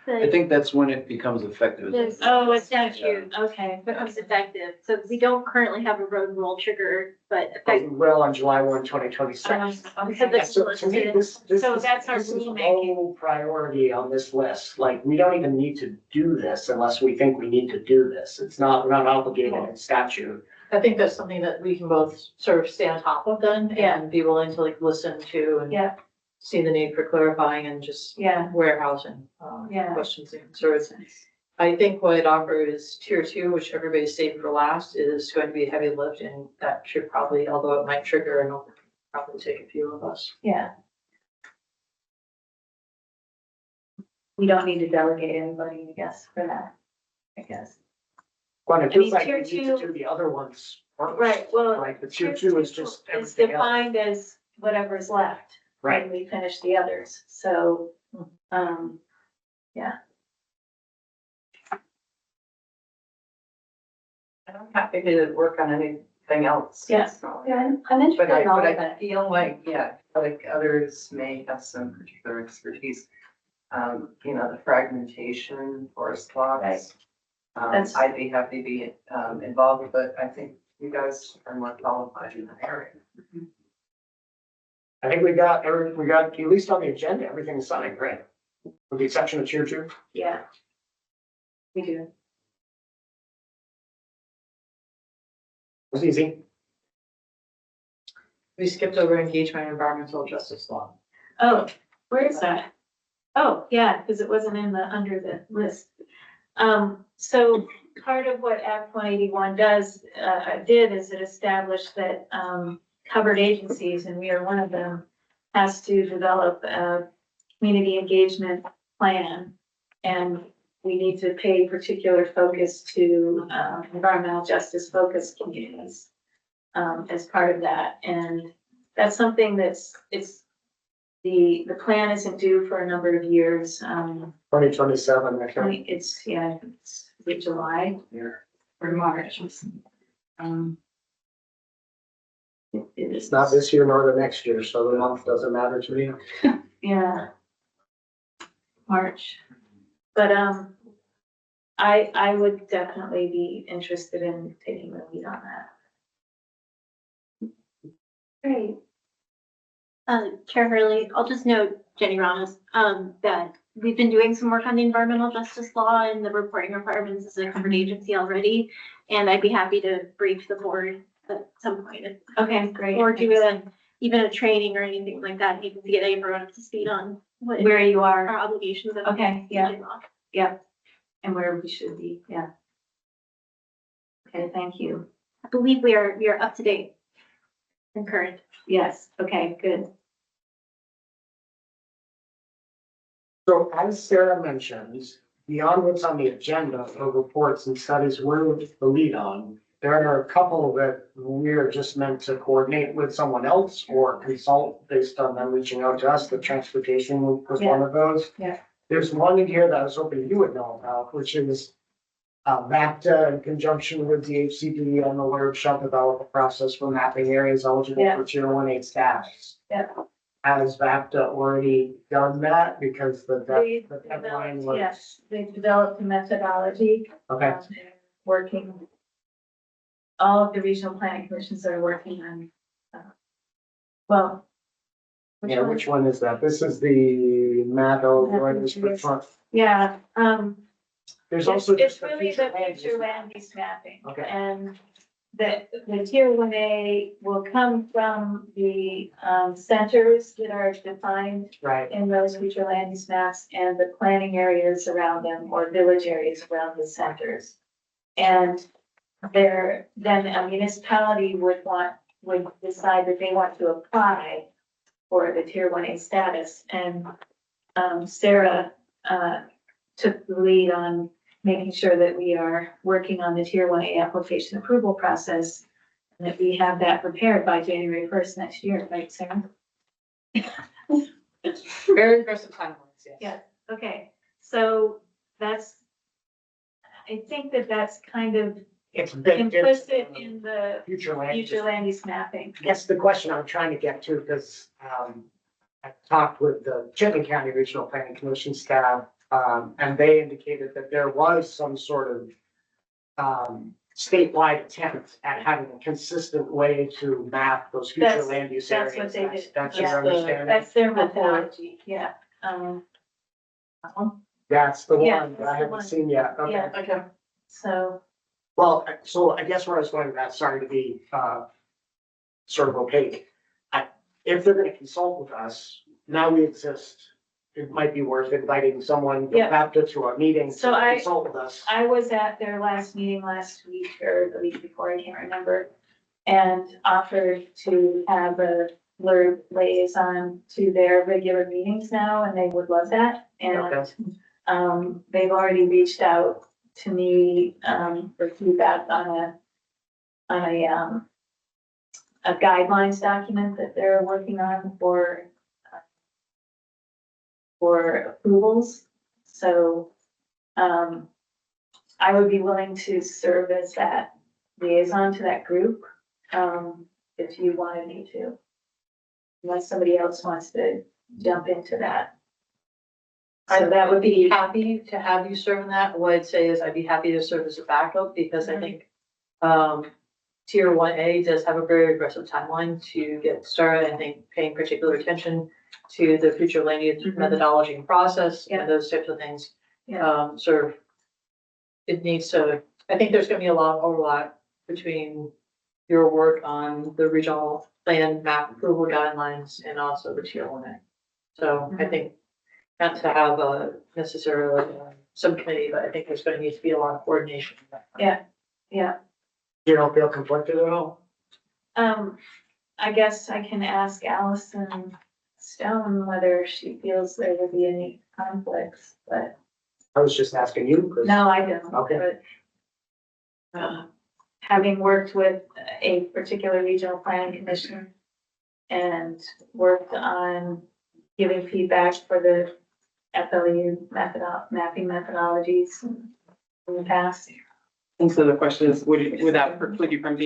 I think that's when it becomes effective. There's- oh, it's Statute. okay. becomes effective. So we don't currently have a road rule trigger, but But effective. we will on July 1, 2026. Okay. So So to me, this So is, that's our this is rulemaking. low priority on this list. Like, we don't even need to do this unless we think we need to do this. It's not, we're not obligated in statute. I think that's something that we can both sort of stay on top of then Yeah. and be willing to like listen to and Yeah. see the need for clarifying and just Yeah, warehousing, Yeah. questions and concerns. I think what it offered is tier two, which everybody's saved for last, is going to be a heavy lift and that should probably, although it might trigger and probably take a few of us. yeah. We don't need to delegate anybody, I guess, for that, I guess. When it I mean, feels like we tier need to two- do the other ones first. Right, well, Right, the tier two is just It's everything else. defined as whatever's left. Right. When we finish the others, so, I'm happy to work on anything else. Yeah. So, Yeah, I'm interested But in all of I it. feel like, yeah, like others may have some particular expertise. The fragmentation, forest lots. That's- I'd be happy to be, involved, but I think you guys are more qualified in the area. I think we got, at least on the agenda, everything's signed, right? With the exception of tier two. yeah. We do. It was easy. We skipped over engagement in environmental justice law. Oh, where is that? Oh, yeah, because it wasn't in the, under the list. So part of what Act 181 did is it established that, covered agencies, and we are one of them, has to develop a community engagement plan. And we need to pay particular focus to, environmental justice focused communities, as part of that. And that's something the plan isn't due for a number of years. 2027, I think. It's July or March. It is. It's not this year nor the next year, so the month doesn't matter to me. Yeah. March. But, I would definitely be interested in taking the lead on that. Great. Chair Hurley, I'll just note, Jenny Ramos, that we've been doing some work on the environmental justice law and the reporting requirements as a covered agency already. And I'd be happy to brief the board at some point, Okay, great. or do even a training or anything like that, even to get everyone up to speed on what Where you our are, obligations of. okay, yeah, law. and where we should be, yeah. Okay, thank you. I believe we are up to date and current. Yes, okay, good. So as Sarah mentioned, beyond what's on the agenda for reports and studies we're the lead on, there are a couple that we're just meant to coordinate with someone else or consult based on them reaching out to us. The transportation was one of those. Yeah. There's one in here that I was hoping you would know about, which is VACTA in conjunction with the HCD and the LERB shall develop a process for mapping areas eligible Yeah. for tier 1A status. Yeah. Has VACTA already done that? Because the They deadline developed, was. yes, they developed a methodology. Okay, Working. All of the regional planning commissions are working on, well. yeah, one? which one is that? This is the map overlay for front. Yeah, There's also it's just the really future the land future use map. land use mapping. Okay. And the tier 1A will come from the, centers that are defined Right, in those future land use maps and the planning areas around them or village areas around the centers. And then a municipality would decide that they want to apply for the tier 1A status. And, Sarah, took the lead on making sure that we are working on the tier 1A application approval process. And that we have that prepared by January 1st next year, right, Sarah? Very aggressive timelines, yes. Yeah. Okay, So that's, I think that that's kind of It's been. implicit in the Future land. use. future land use mapping. That's the question I'm trying to get to, because, I talked with the Chittenden County Regional Planning Commission staff, and they indicated that there was some sort of, statewide attempt at having a consistent way to map those future That's- land use that's areas. what they did. That's Yeah. your understanding? That's their methodology, yeah. That's the Yeah, one that that's I the haven't one. seen yet. Okay. Yeah. Okay. So, Well, so I guess where I was going with that, sorry to be, sort of opaque. If they're gonna consult with us, now we exist, it might be worth inviting someone from Yeah. Baptist to a meeting to So I- consult with us. I was at their last meeting last week or the week before, I can't remember. And offered to have a LURB liaison to their regular meetings now, and they would love that. Okay. And, they've already reached out to me, for feedback on a guidelines document that they're working on for approvals. So, I would be willing to serve as that liaison to that group, if you wanted me to. Unless somebody else wants to jump into that. So that would be, Happy to have you serve in that. What I'd say is I'd be happy to serve as a backup because I think, tier 1A does have a very aggressive timeline to get started. I think paying particular attention to the future land use Mhm. methodology and process Yeah. and those types of things. Yeah. Sort of, it needs to, I think there's gonna be a lot of overlap between your work on the regional plan map approval guidelines and also the tier 1A. So I think not to have a necessarily subcommittee, but I think there's gonna need to be a lot of coordination. yeah. You don't feel conflicted at all? I guess I can ask Allison Stone whether she feels there will be any conflicts, but I was just asking you, because. no, I don't. Okay. But, having worked with a particular regional planning commission and worked on giving feedback for the FLU mapping methodologies in the past. And so the question is, would that preclude you from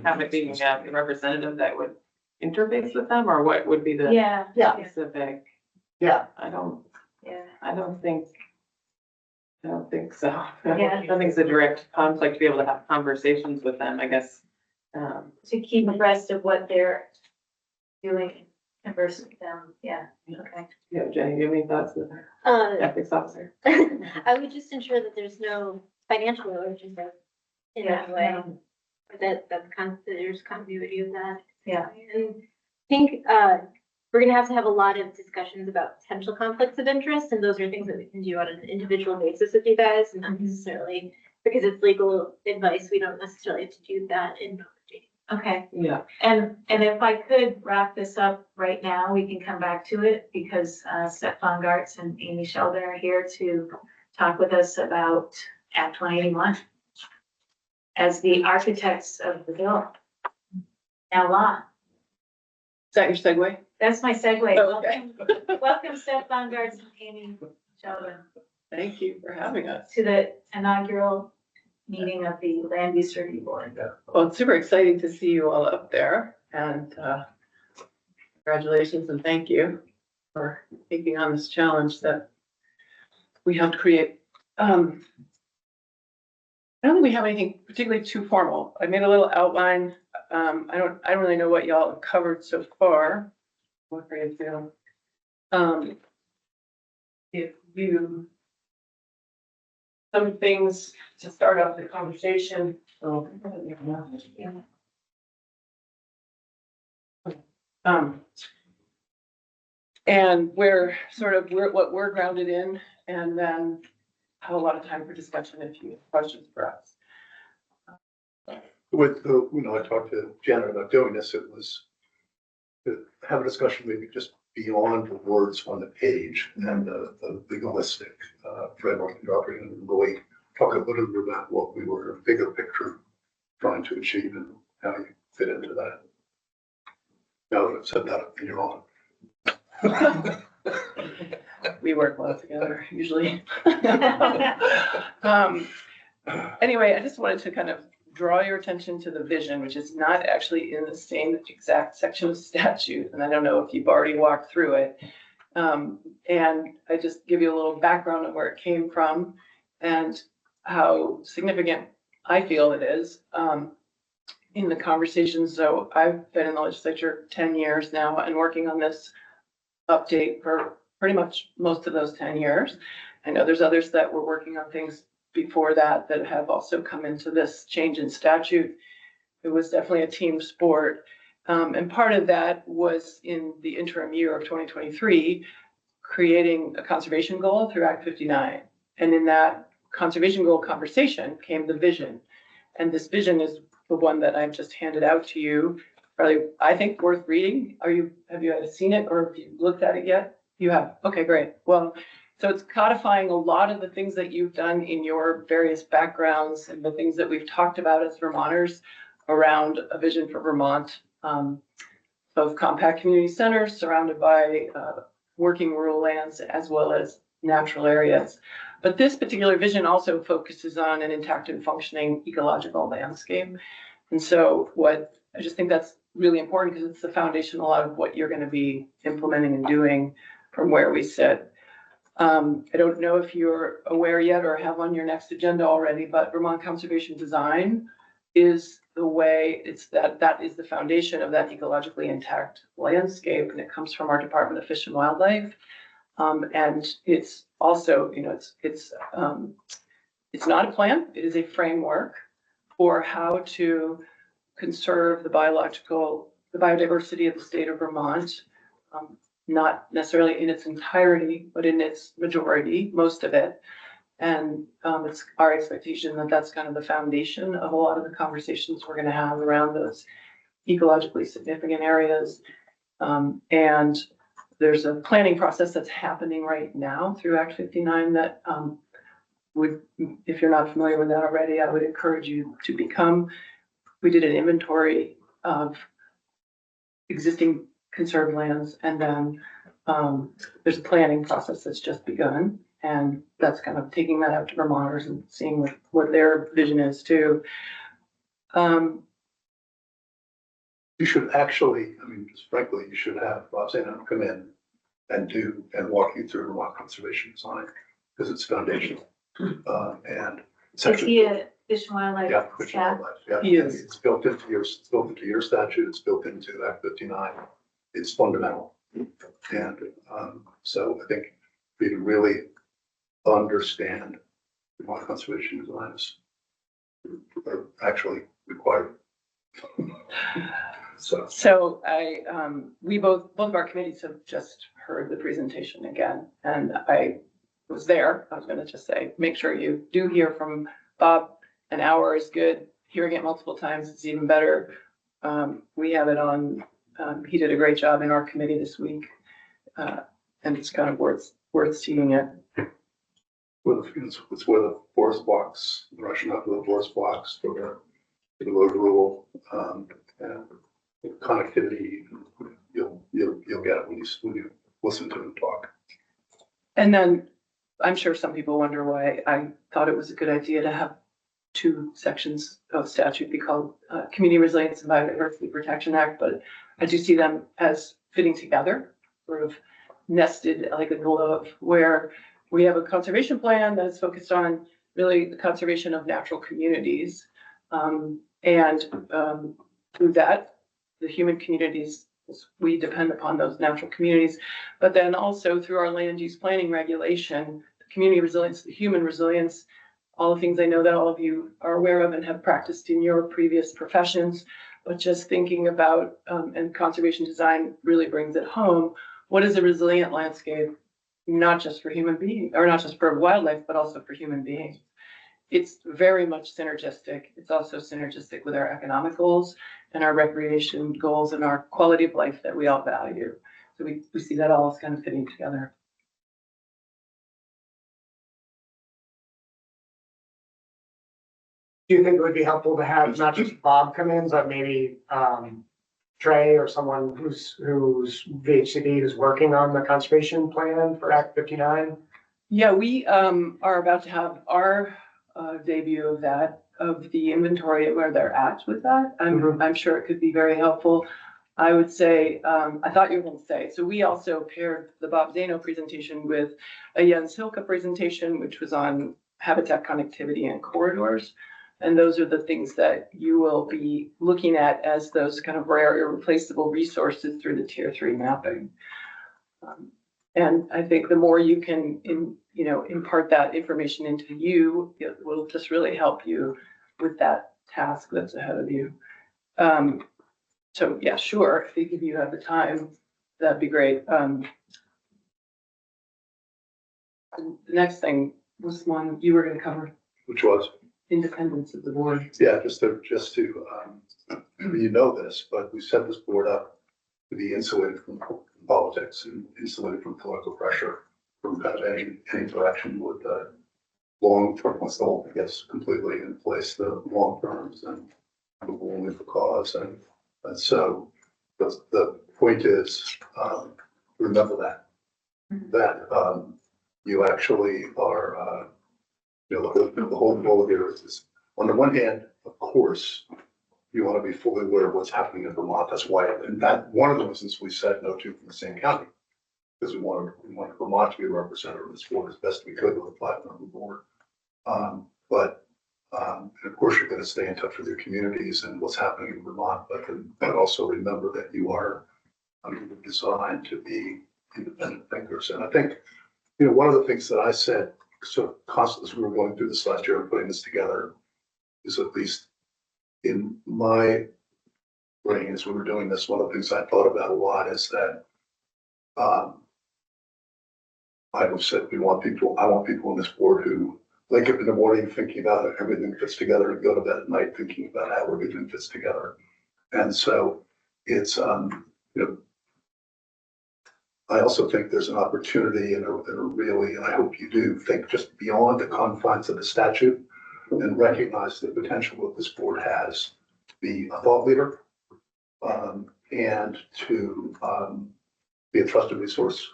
having a representative that would interface with them, or what would be the Yeah, specific? Yeah, I don't yeah. think so. Yeah. I don't think it's a direct conflict to be able to have conversations with them, I guess. To keep abreast of what they're doing, converse with them, yeah, okay. Yeah, Jenny, do you have any thoughts as our Uh, ethics officer? I would just ensure that there's no financial urgency in that way, or that there's continuity of that. Yeah. And I think, we're gonna have a lot of discussions about potential conflicts of interest, and those are things that we can do on an individual basis with you guys, and not necessarily because it's legal advice, we don't necessarily have to do that in public meeting. Okay, Yeah. and if I could wrap this up right now, we can come back to it because Stefan Gartz and Amy Sheldon are here to talk with us about Act 181 as the architects of the bill. Now law, Is that your segue? that's my segue. Oh, okay. Welcome Stefan Gartz and Amy Sheldon Thank you for having us. to the inaugural meeting of the Land Use Review Board. Well, it's super exciting to see you all up there and congratulations and thank you for taking on this challenge that we helped create. I don't think we have anything particularly too formal. I made a little outline. I don't really know what y'all have covered so far. I'm afraid to. If you, some things to start off the conversation. So, and what we're grounded in, and then have a lot of time for discussion if you have questions for us. I talked to Janet about doing this, it was to have a discussion maybe just beyond the words on the page and the legalistic framework you're operating, and really talk a little bit about what we were, bigger picture, trying to achieve and how you fit into that. Now that I've said that, you're on. We work well together usually. Anyway, I just wanted to kind of draw your attention to the vision, which is not actually in the same exact section of statute. And I don't know if you've already walked through it. And I just give you a little background of where it came from and how significant I feel it is in the conversations. So I've been in the legislature 10 years now and working on this update for pretty much most of those 10 years. I know there's others that were working on things before that that have also come into this change in statute. It was definitely a team sport. And part of that was in the interim year of 2023, creating a conservation goal through Act 59. And in that conservation goal conversation came the vision. And this vision is the one that I've just handed out to you. Probably, I think, worth reading. Have you seen it or have you looked at it yet? You have. Okay, great. Well, so it's codifying a lot of the things that you've done in your various backgrounds and the things that we've talked about as Vermonters around a vision for Vermont, both compact community centers surrounded by working rural lands as well as natural areas. But this particular vision also focuses on an intact and functioning ecological landscape. And so I just think that's really important because it's the foundation of a lot of what you're going to be implementing and doing from where we sit. I don't know if you're aware yet or have on your next agenda already, but Vermont Conservation Design is the way that is the foundation of that ecologically intact landscape. And it comes from our Department of Fish and Wildlife. And it's also, it's not a plan, it is a framework for how to conserve the biodiversity of the state of Vermont, not necessarily in its entirety, but in its majority, most of it. And it's our expectation that that's kind of the foundation of a lot of the conversations we're going to have around those ecologically significant areas. And there's a planning process that's happening right now through Act 59 that if you're not familiar with that already, I would encourage you to become. We did an inventory of existing conserved lands, and then there's a planning process that's just begun, and that's kind of taking that out to Vermonters and seeing what their vision is too. You should actually, just frankly, you should have Bob Zano come in and walk you through Vermont Conservation Design because it's foundational. And it's Is actually, he a Fish and Wildlife yeah, Fish and staff? Wildlife, yeah. He is. It's built into your statute, it's built into Act 59. It's fundamental. And so I think we really understand Vermont Conservation Design is actually required. So we both of our committees have just heard the presentation again, and I was there. I was going to just say, make sure you do hear from Bob. An hour is good. Hearing it multiple times is even better. We have it on. He did a great job in our committee this week, and it's kind of worth seeing it. It's where the forest blocks, the rationale for the forest blocks for the road rule, and connectivity, you'll get it when you listen to him talk. And then I'm sure some people wonder why I thought it was a good idea to have two sections of statute be called Community Resilience and Biodiversity Protection Act, but I do see them as fitting together, sort of nested like a glove, where we have a conservation plan that is focused on really the conservation of natural communities. And through that, the human communities, we depend upon those natural communities, but then also through our land use planning regulation, the community resilience, the human resilience, all the things I know that all of you are aware of and have practiced in your previous professions, but just thinking about, and conservation design really brings it home. What is a resilient landscape? Not just for human beings, or not just for wildlife, but also for human beings. It's very much synergistic. It's also synergistic with our economic goals and our recreation goals and our quality of life that we all value. So we see that all as kind of fitting together. Do you think it would be helpful to have not just Bob come in, but maybe Trey or someone who's VHCD who's working on the conservation plan for Act 59? Yeah, we are about to have our debut of that, of the inventory and where they're at with that. I'm sure it could be very helpful. I would say, I thought you were going to say, so we also paired the Bob Zano presentation with a Jens Hilke presentation, which was on habitat connectivity and corridors. And those are the things that you will be looking at as those kind of rare, irreplaceable resources through the Tier 3 mapping. And I think the more you can, impart that information into you, it will just really help you with that task that's ahead of you. So yeah, sure, if you have the time, that'd be great. The next thing was one you were going to cover. Which was? Independence of the board. Yeah, just to, you know this, but we set this board up to be insulated from politics and insulated from political pressure, from kind of any interaction with the long term, once the whole thing gets completely in place, the long terms and only for cause. And so the point is, remember that you actually are, the whole goal here is on the one hand, of course, you want to be fully aware of what's happening in Vermont. That's why, and that one of the reasons we said no to from the same county, because we wanted Vermont to be represented on this board as best we could with a 5-member board. And of course, you're going to stay in touch with your communities and what's happening in Vermont, but also remember that you are designed to be independent thinkers. And I think, one of the things that I said sort of constantly as we were going through this last year and putting this together is, at least in my brain as we were doing this, one of the things I thought about a lot is that I have said I want people on this board who wake up in the morning thinking about how everything fits together and go to bed at night thinking about how everything fits together. And so it's, I also think there's an opportunity and I hope you do, think just beyond the confines of the statute and recognize the potential that this board has to be a thought leader and to be a trusted resource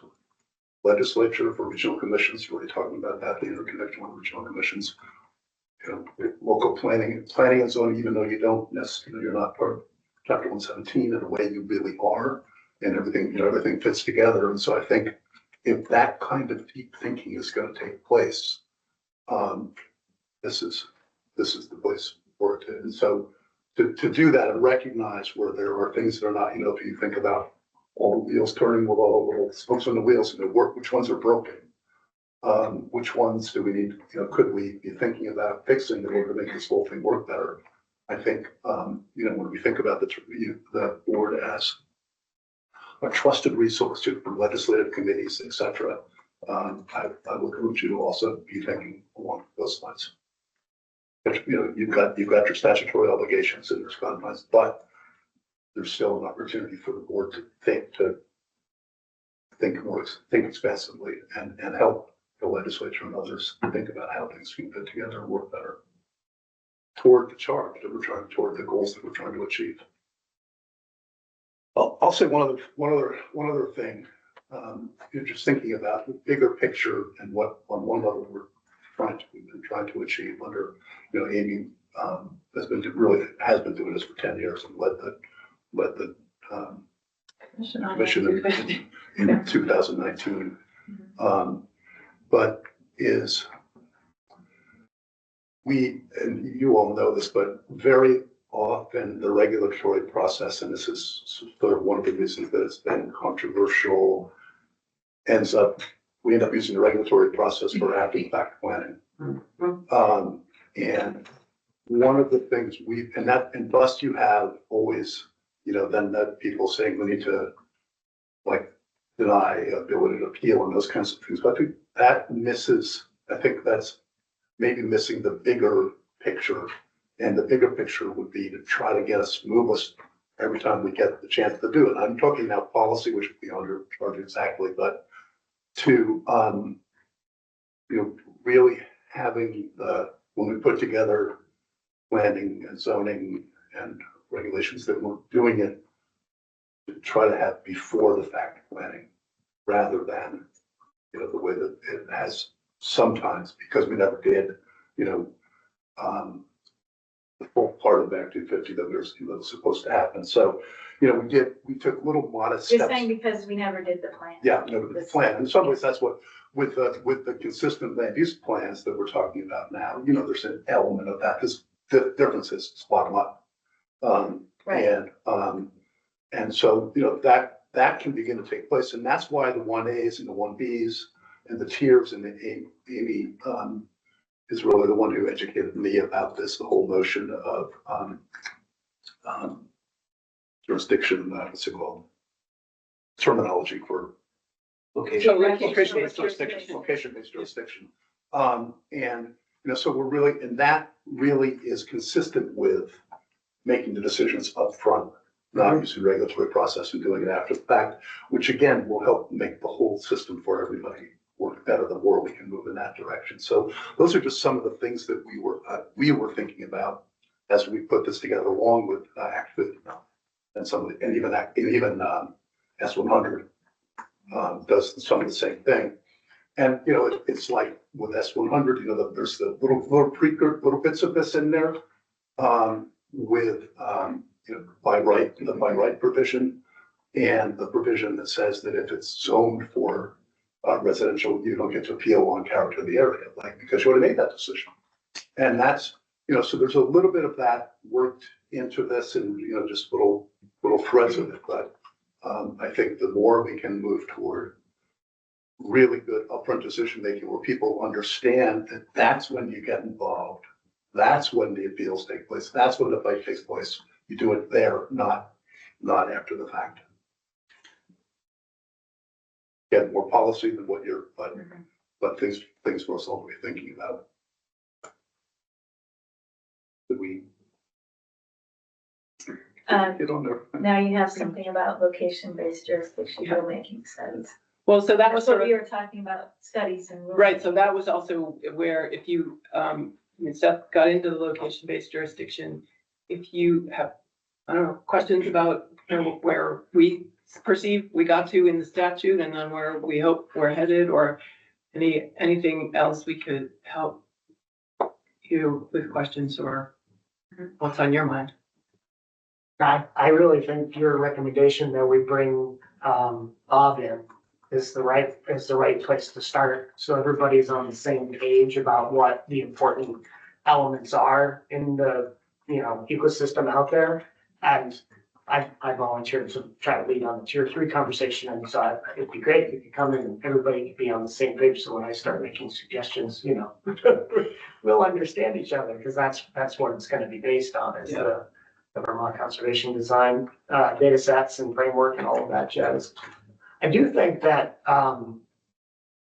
legislature for regional commissions. You're already talking about that, the interconnection with regional commissions, local planning and zoning, even though you don't necessarily, you're not part of Chapter 117 in a way you really are. And everything fits together. And so I think if that kind of deep thinking is going to take place, this is the place for it. And so to do that and recognize where there are things that are not, if you think about all the wheels turning with all the little spokes on the wheels and the work, which ones are broken? Which ones do we need, could we be thinking about fixing in order to make this whole thing work better? I think, when we think about the board as a trusted resource from legislative committees, et cetera. I would urge you to also be thinking along those lines. You've got your statutory obligations and there's confines, but there's still an opportunity for the board to think expansively and help the legislature and others think about how things can fit together and work better toward the charge that we're trying, toward the goals that we're trying to achieve. I'll say one other thing. You're just thinking about the bigger picture and what on one level we've been trying to achieve under, Amy has been doing this for 10 years and led the commission in 2019. But is and you all know this, but very often the regulatory process, and this is sort of one of the reasons that it's been controversial, we end up using the regulatory process for after-the-fact planning. And one of the things and thus you have always, then that people saying we need to deny ability to appeal and those kinds of things. But I think that's maybe missing the bigger picture. And the bigger picture would be to try to move us every time we get the chance to do it. I'm talking about policy, which would be under charge exactly, but to, really having when we put together planning and zoning and regulations that we're doing it to try to have before the fact planning rather than, the way that it has sometimes, because we never did, the full part of Act 250 that was supposed to happen. So, we took little modest You're steps. saying because we never did the plan. Yeah, the plan. In some ways, that's what, with the consistent land use plans that we're talking about now, there's an element of that, because the difference is it's bottom up. Right. And so, that can begin to take place. And that's why the 1As and the 1Bs and the tiers and the Amy, is really the one who educated me about this, the whole notion of, jurisdiction, what's it called? Terminology for Location. location-based jurisdiction, location-based jurisdiction. So we're really, and that really is consistent with making the decisions up front, not using regulatory process and doing it after the fact, which again, will help make the whole system for everybody work better the more we can move in that direction. So those are just some of the things that we were thinking about as we put this together, along with Act 50 and even S100 does some of the same thing. And it's like with S100, there's the little bits of this in there with by right, the by right provision, and the provision that says that if it's zoned for residential, you don't get to appeal on character of the area, because you already made that decision. And that's, so there's a little bit of that worked into this, and just little threads of it. But I think the more we can move toward really good upfront decision making, where people understand that that's when you get involved, that's when the appeals take place, that's when the fight takes place. You do it there, not after the fact. Get more policy than what you're, but things for us all to be thinking about. That we get on there. Now you have something about location-based jurisdiction rulemaking studies. Well, so that was That's what sort of. we were talking about, studies and. Right, so that was also where if you, Seth got into the location-based jurisdiction, if you have, I don't know, questions about where we perceive we got to in the statute and then where we hope we're headed, or anything else we could help you with questions or what's on your mind. I really think your recommendation that we bring Bob in is the right place to start. So everybody's on the same page about what the important elements are in the, ecosystem out there. And I volunteered to try to lead on the tier 3 conversation. And so it'd be great if you could come in and everybody could be on the same page. So when I start making suggestions, we'll understand each other, because that's what it's going to be based on, is the Vermont Conservation Design data sets and framework and all of that jazz. I do think that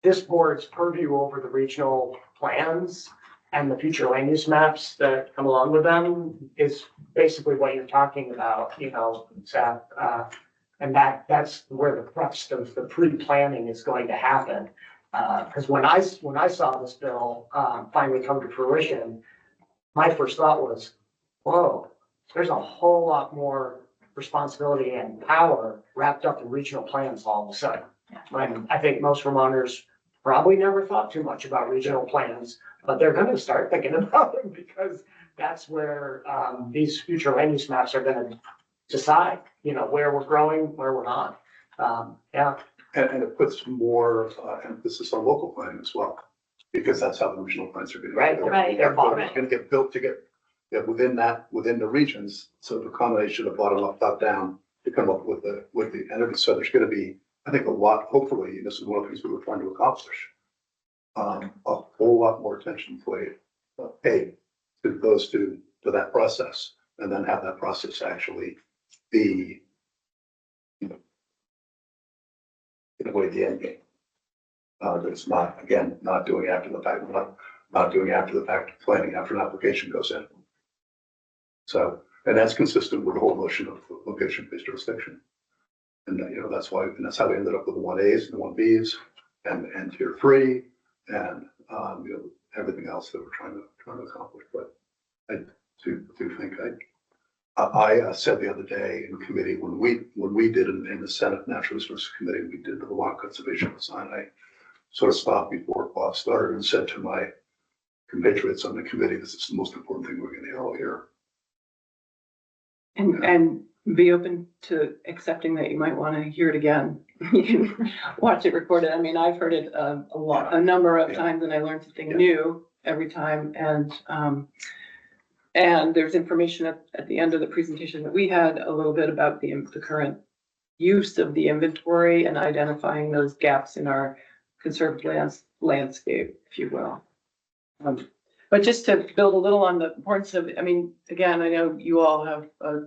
this board's purview over the regional plans and the future land use maps that come along with them is basically what you're talking about, Seth. And that's where the crux of the pre-planning is going to happen. Because when I saw this bill finally come to fruition, my first thought was, whoa, there's a whole lot more responsibility and power wrapped up in regional plans all of a sudden. I think most Vermonters probably never thought too much about regional plans, but they're going to start thinking about them, because that's where these future land use maps are going to decide, where we're growing, where we're not. And it puts more emphasis on local planning as well, because that's how the regional plans are going to Right. They're Right. going to get built to get within the regions. So the combination of bottom up, top down to come up with the entity. So there's going to be, I think, a lot. Hopefully, this is one of the things we were trying to accomplish. A whole lot more attention paid to those to that process, and then have that process actually be, in a way, the end game. That's not doing after the fact, not doing after the fact planning after an application goes in. So, and that's consistent with the whole notion of location-based jurisdiction. And that's why, and that's how we ended up with the 1As and the 1Bs and tier 3 and everything else that we're trying to accomplish. But I do think I said the other day in committee, when we did in the Senate Natural Resources Committee, we did the Vermont Conservation Design, I sort of stopped before Bob started and said to my compatriots on the committee, this is the most important thing we're gonna hear all year. And be open to accepting that you might want to hear it again. You can watch it recorded. I mean, I've heard it a number of times and I learned something new every time. And there's information at the end of the presentation that we had a little bit about the current use of the inventory and identifying those gaps in our conserved landscape, if you will. But just to build a little on the importance of, I mean, again, I know you all have a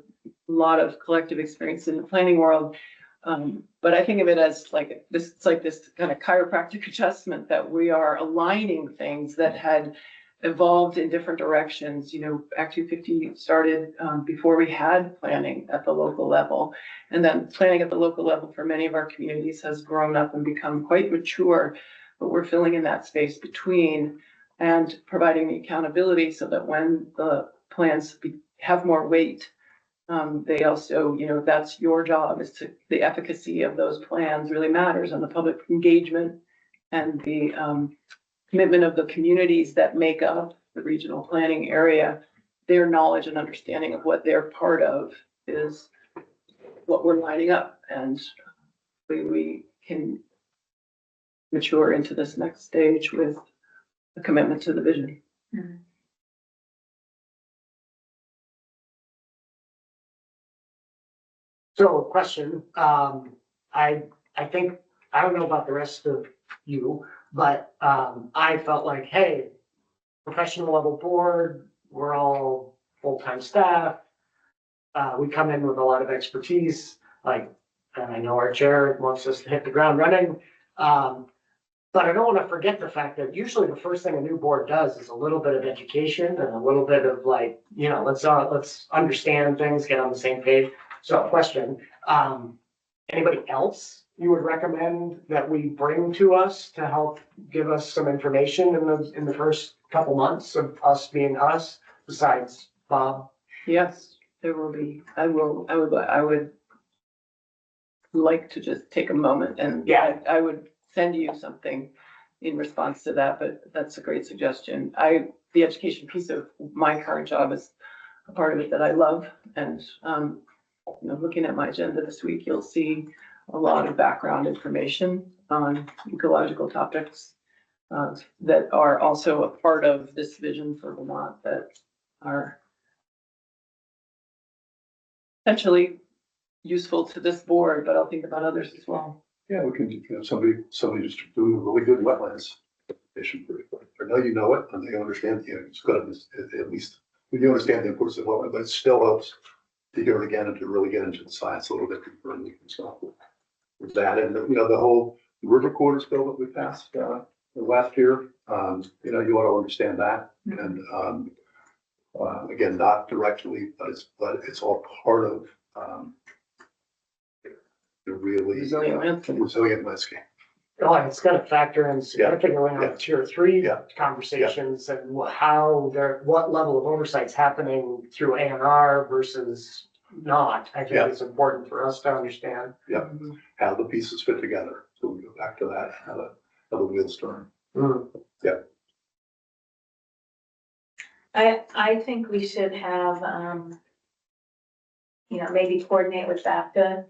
lot of collective experience in the planning world. But I think of it as like this, it's like this kind of chiropractic adjustment that we are aligning things that had evolved in different directions. You know, Act 250 started before we had planning at the local level. And then planning at the local level for many of our communities has grown up and become quite mature. But we're filling in that space between and providing the accountability so that when the plans have more weight, they also, you know, that's your job, is to, the efficacy of those plans really matters, and the public engagement and the commitment of the communities that make up the regional planning area, their knowledge and understanding of what they're part of is what we're lining up, and we can mature into this next stage with a commitment to the vision. So question, I think, I don't know about the rest of you, but, I felt like, hey, professional level board, we're all full-time staff. We come in with a lot of expertise, like, and I know our chair wants us to hit the ground running. But I don't want to forget the fact that usually the first thing a new board does is a little bit of education and a little bit of like, you know, let's understand things, get on the same page. So question, anybody else you would recommend that we bring to us to help give us some information in the first couple months of us being us, besides Bob? Yes, there will be. I would like to just take a moment and I would send you something in response to that, but that's a great suggestion. The education piece of my current job is a part of it that I love, and you know, looking at my agenda this week, you'll see a lot of background information on ecological topics that are also a part of this vision for Vermont that are potentially useful to this board, but I'll think about others as well. Yeah, we can, you know, somebody just doing a really good wetlands presentation for it. I know you know it, and they understand, you know, it's good, at least when you understand the importance of wetland, but it still helps to hear it again and to really get into the science a little bit deeper and stuff with that. And, you know, the whole river corridors bill that we passed last year, you know, you ought to understand that. And again, not directly, but it's all part of the really resilient landscape. Oh, it's got to factor in significantly on tier 3 conversations and what level of oversight's happening through A&R versus not. I think it's important for us to understand. Yeah, how the pieces fit together. So we go back to that, how the wheels turn. Yeah. I think we should have, you know, maybe coordinate with BAPTA,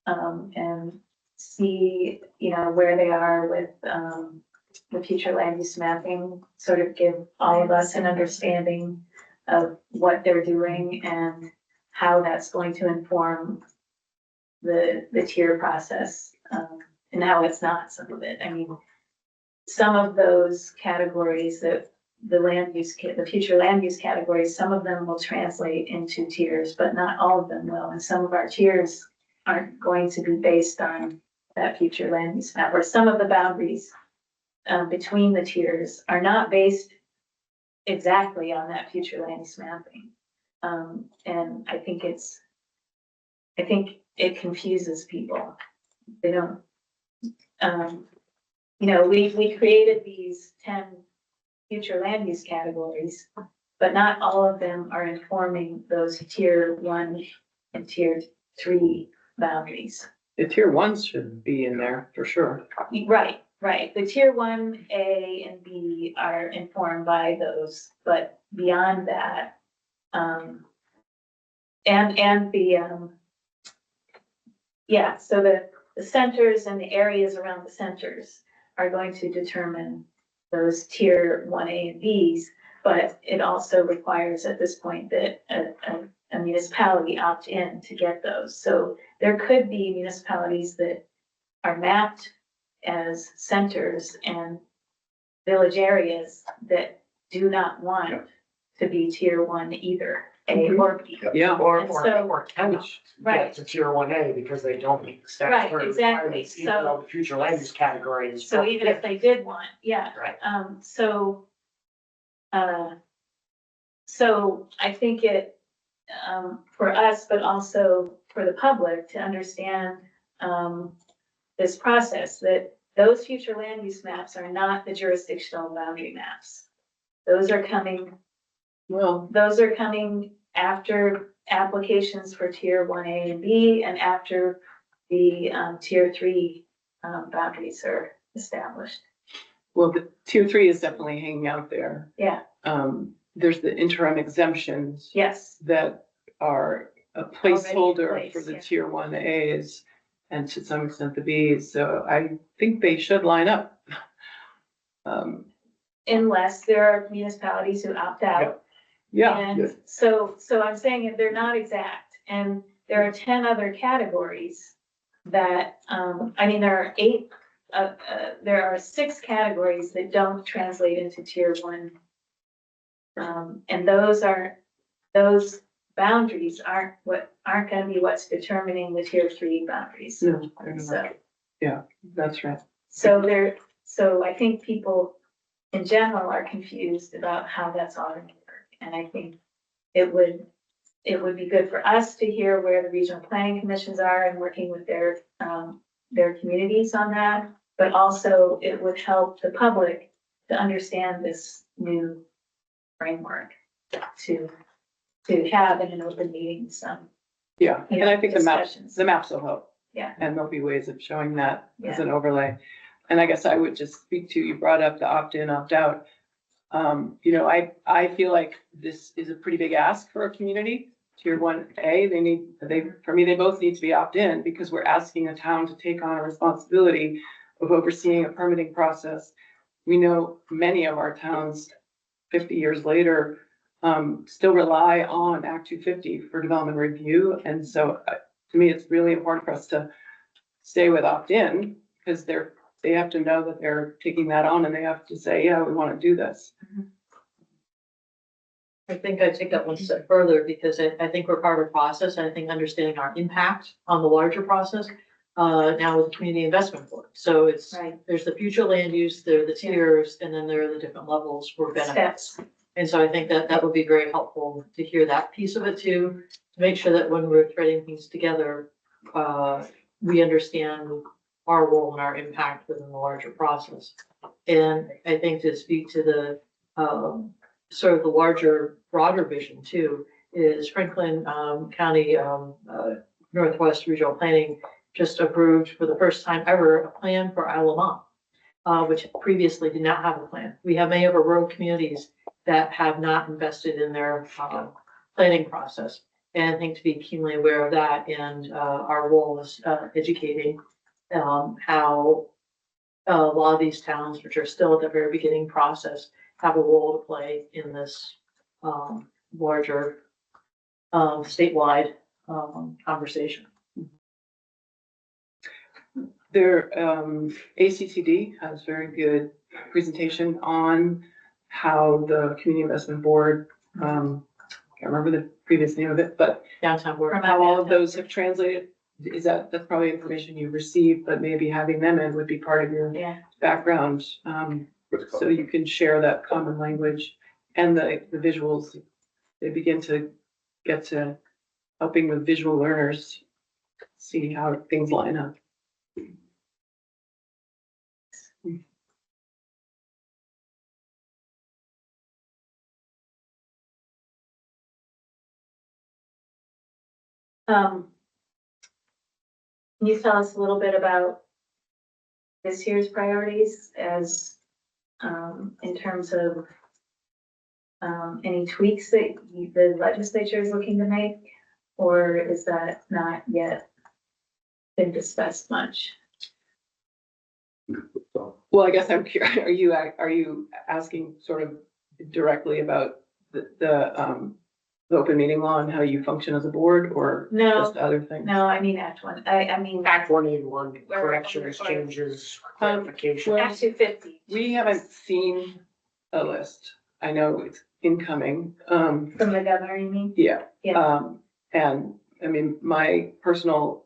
and see, you know, where they are with, the future land use mapping, sort of give all of us an understanding of what they're doing and how that's going to inform the tier process, and how it's not some of it. I mean, some of those categories that the future land use categories, some of them will translate into tiers, but not all of them will. And some of our tiers aren't going to be based on that future land use map, or some of the boundaries between the tiers are not based exactly on that future land use mapping. And I think it confuses people. They don't, you know, we created these 10 future land use categories, but not all of them are informing those tier 1 and tier 3 boundaries. The tier ones should be in there for sure. Right, right. The tier 1A and B are informed by those, but beyond that, and the, yeah, so the centers and the areas around the centers are going to determine those tier 1A and Bs, but it also requires at this point that a municipality opt in to get those. So there could be municipalities that are mapped as centers and village areas that do not want to be tier 1 either, A or B. Yeah. Or, And so- or cannot Right. get to tier 1A because they don't meet the Right, statutory exactly. requirements, even So- though the future land use category is. So even if they did want, yeah. Right. So I think it, for us, but also for the public to understand, this process, that those future land use maps are not the jurisdictional boundary maps. Those are coming Well, after applications for tier 1A and B and after the, tier 3, boundaries are established. well, the tier 3 is definitely hanging out there. Yeah, There's the interim exemptions yes, that are a in placeholder place, for the yeah. tier 1As and to some extent the Bs. So I think they should line up. unless there are municipalities who opt out. Yeah, And so I'm saying they're not exact, and there are 10 other categories that, there are 6 categories that don't translate into tier 1. And those boundaries aren't gonna be what's determining the tier 3 boundaries. no, they're not. So, That's right. so I think people in general are confused about how that's all gonna work. And I think it would be good for us to hear where the regional planning commissions are and working with their communities on that. But also it would help the public to understand this new framework to have in an open meeting some. Yeah, and I think Discussions. the maps will help. Yeah. And there'll be ways of showing that as an overlay. And I guess I would just speak to, you brought up the opt-in, opt-out. I feel like this is a pretty big ask for a community. Tier 1A, for me, they both need to be opt-in because we're asking a town to take on a responsibility of overseeing a permitting process. We know many of our towns, 50 years later, still rely on Act 250 for development review. And so to me, it's really important for us to stay with opt-in because they have to know that they're taking that on and they have to say, yeah, we want to do this. I think I'd take that one step further because I think we're part of a process. And I think understanding our impact on the larger process, now with the community investment board. So Right. there's the future land use, there are the tiers, and then there are the different levels for benefits. Steps. And so I think that would be very helpful to hear that piece of it too, to make sure that when we're threading things together, we understand our role and our impact within the larger process. And I think to speak to the, sort of the larger, broader vision too, is Franklin County Northwest Regional Planning just approved for the first time ever a plan for Isle of Mont, which previously did not have a plan. We have many of our rural communities that have not invested in their planning process. And I think to be keenly aware of that and our role is educating how a lot of these towns, which are still at the very beginning process, have a role to play in this larger statewide conversation. Their ACTD has very good presentation on how the Community Investment Board, can't remember the previous name of it, but Downtown board. how all of those have translated. That's probably information you've received, but maybe having them in would be part of your Yeah. background. So you can share that common language and the visuals. They begin to get to helping with visual learners, see how things line up. Can you tell us a little bit about this year's priorities as, in terms of, any tweaks that the legislature is looking to make? Or is that not yet been discussed much? Well, I guess I'm curious, are you asking sort of directly about the open meeting law and how you function as a board, or No, just other things? no, I mean Act One, I mean Act 181, corrections, changes, clarification. well, Act 250 We haven't seen a list. I know it's incoming. from the governor, you mean? Yeah. Yeah. And I mean, my personal,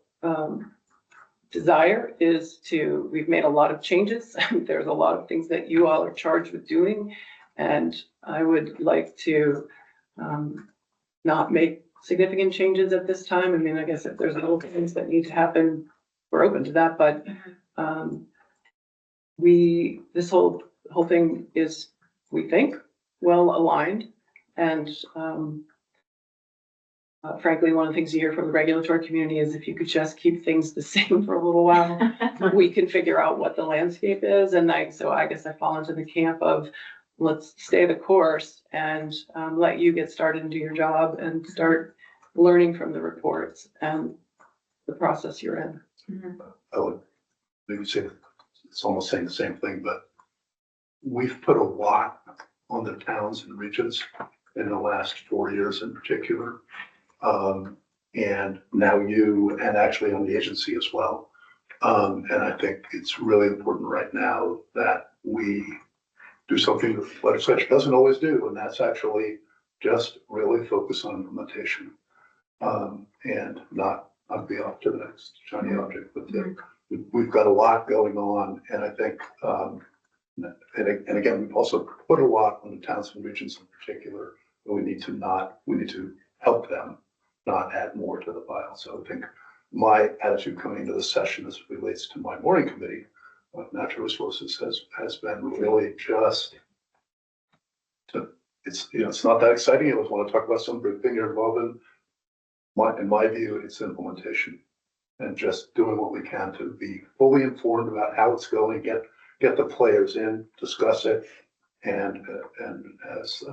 desire is we've made a lot of changes. There's a lot of things that you all are charged with doing. And I would like to, not make significant changes at this time. I mean, I guess if there's little things that need to happen, we're open to that, but, this whole thing is, we think, well aligned. And, frankly, one of the things you hear from the regulatory community is if you could just keep things the same for a little while, we can figure out what the landscape is. And so I guess I fall into the camp of let's stay the course and let you get started and do your job and start learning from the reports and the process you're in. I would maybe say, it's almost saying the same thing, but we've put a lot on the towns and regions in the last 4 years in particular. And now you, and actually on the agency as well. And I think it's really important right now that we do something that the legislature doesn't always do, and that's actually just really focus on implementation. And not be off to the next shiny object, but we've got a lot going on, and I think, and again, we've also put a lot on the towns and regions in particular, but we need to help them, not add more to the pile. So I think my attitude coming into the session as it relates to my morning committee of natural resources has been really just it's not that exciting. I always want to talk about some big thing you're involved in. In my view, it's implementation and just doing what we can to be fully informed about how it's going, get the players in, discuss it. And as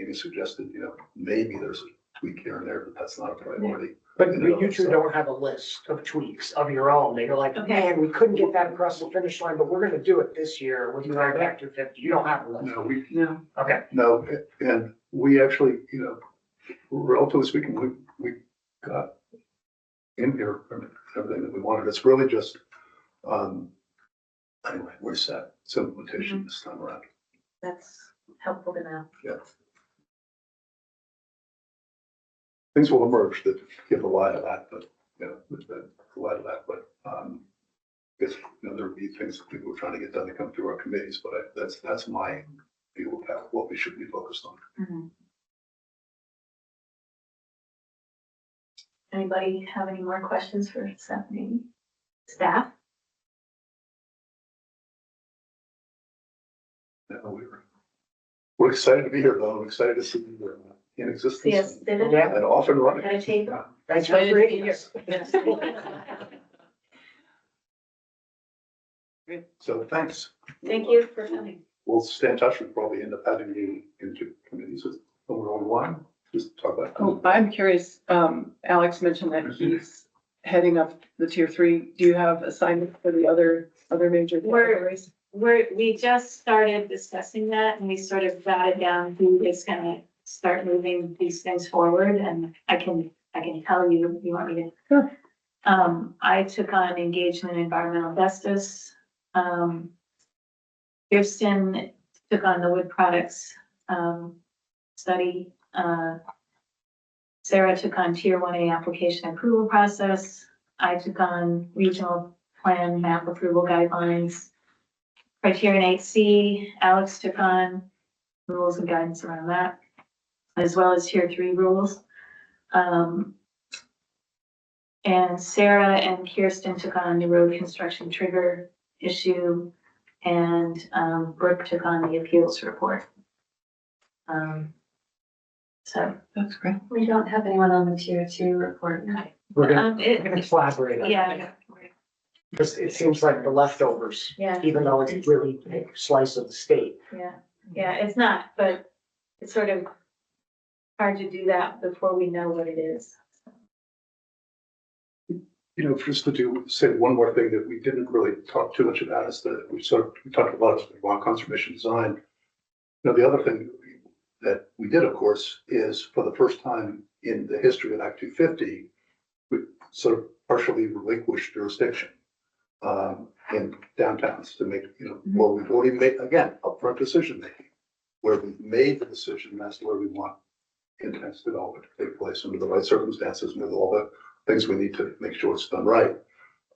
Amy suggested, maybe there's a tweak here and there, but that's not a priority. But you two don't have a list of tweaks of your own. You're like, Okay. man, we couldn't get that across the finish line, but we're gonna do it this year with our Act 250. You don't have a list. No, Okay. no, and we actually, relatively speaking, we got in here everything that we wanted. It's really just, anyway, we're set. It's implementation this time around. That's helpful to know. Yeah. Things will emerge that give a lot of that, but, I guess, there would be things that people are trying to get done that come through our committees, but that's my view of what we should be focused on. Anybody have any more questions for Stephanie? Staff? Yeah, we're excited to be here, though. I'm excited to see you in existence. Yes, did it? Yeah. And off and running. At a table? Thanks for creating us. So thanks. Thank you for coming. We'll stay in touch. We'll probably end up having you into committees with somewhere on one, just to talk about. Oh, I'm curious, Alex mentioned that he's heading up the tier 3. Do you have assignments for the other major categories? We just started discussing that and we sort of jotted down who is gonna start moving these things forward, and I can tell you if you want me to. Sure. I took on engagement in environmental justice. Kirsten took on the wood products, study. Sarah took on tier 1A application approval process. I took on regional plan map approval guidelines. Criterion 8C, Alex took on rules and guidance around that, as well as tier 3 rules. And Sarah and Kirsten took on the road construction trigger issue, and Brooke took on the appeals report. So That's great. We don't have anyone on the tier 2 report. We're gonna It, collaborate on yeah, that. Because it seems like the leftovers, yeah, even though it's a really big slice of the state. yeah, it's not, but it's sort of hard to do that before we know what it is. You know, just to say one more thing that we didn't really talk too much about is that we talked a lot about conservation design. You know, the other thing that we did, of course, is for the first time in the history of Act 250, we sort of partially relinquished jurisdiction in downtowns to make, you know, where we've already made, again, upfront decision making, where we've made the decision as to where we want intense development to take place under the right circumstances with all the things we need to make sure it's done right.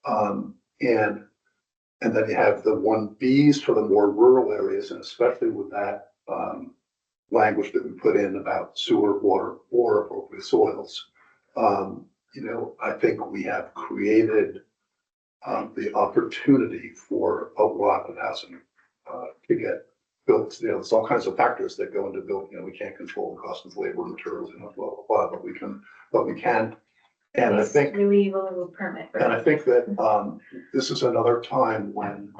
And then you have the 1Bs for the more rural areas, and especially with that language that we put in about sewer, water, or appropriate soils. You know, I think we have created the opportunity for a lot of housing to get built. You know, there's all kinds of factors that go into building. You know, we can't control the cost of labor, materials, and blah, blah, blah, but we can. And I think, Really little permit. and I think that this is another time when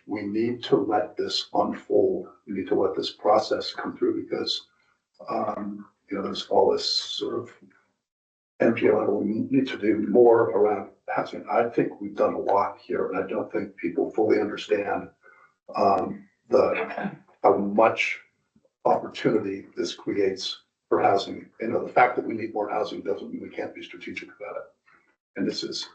we need to let this unfold. We need to let this process come through because, you know, there's all this sort of energy level. We need to do more around housing. I think we've done a lot here, and I don't think people fully understand how much opportunity this creates for housing. You know, the fact that we need more housing doesn't mean we can't be strategic about it. And this is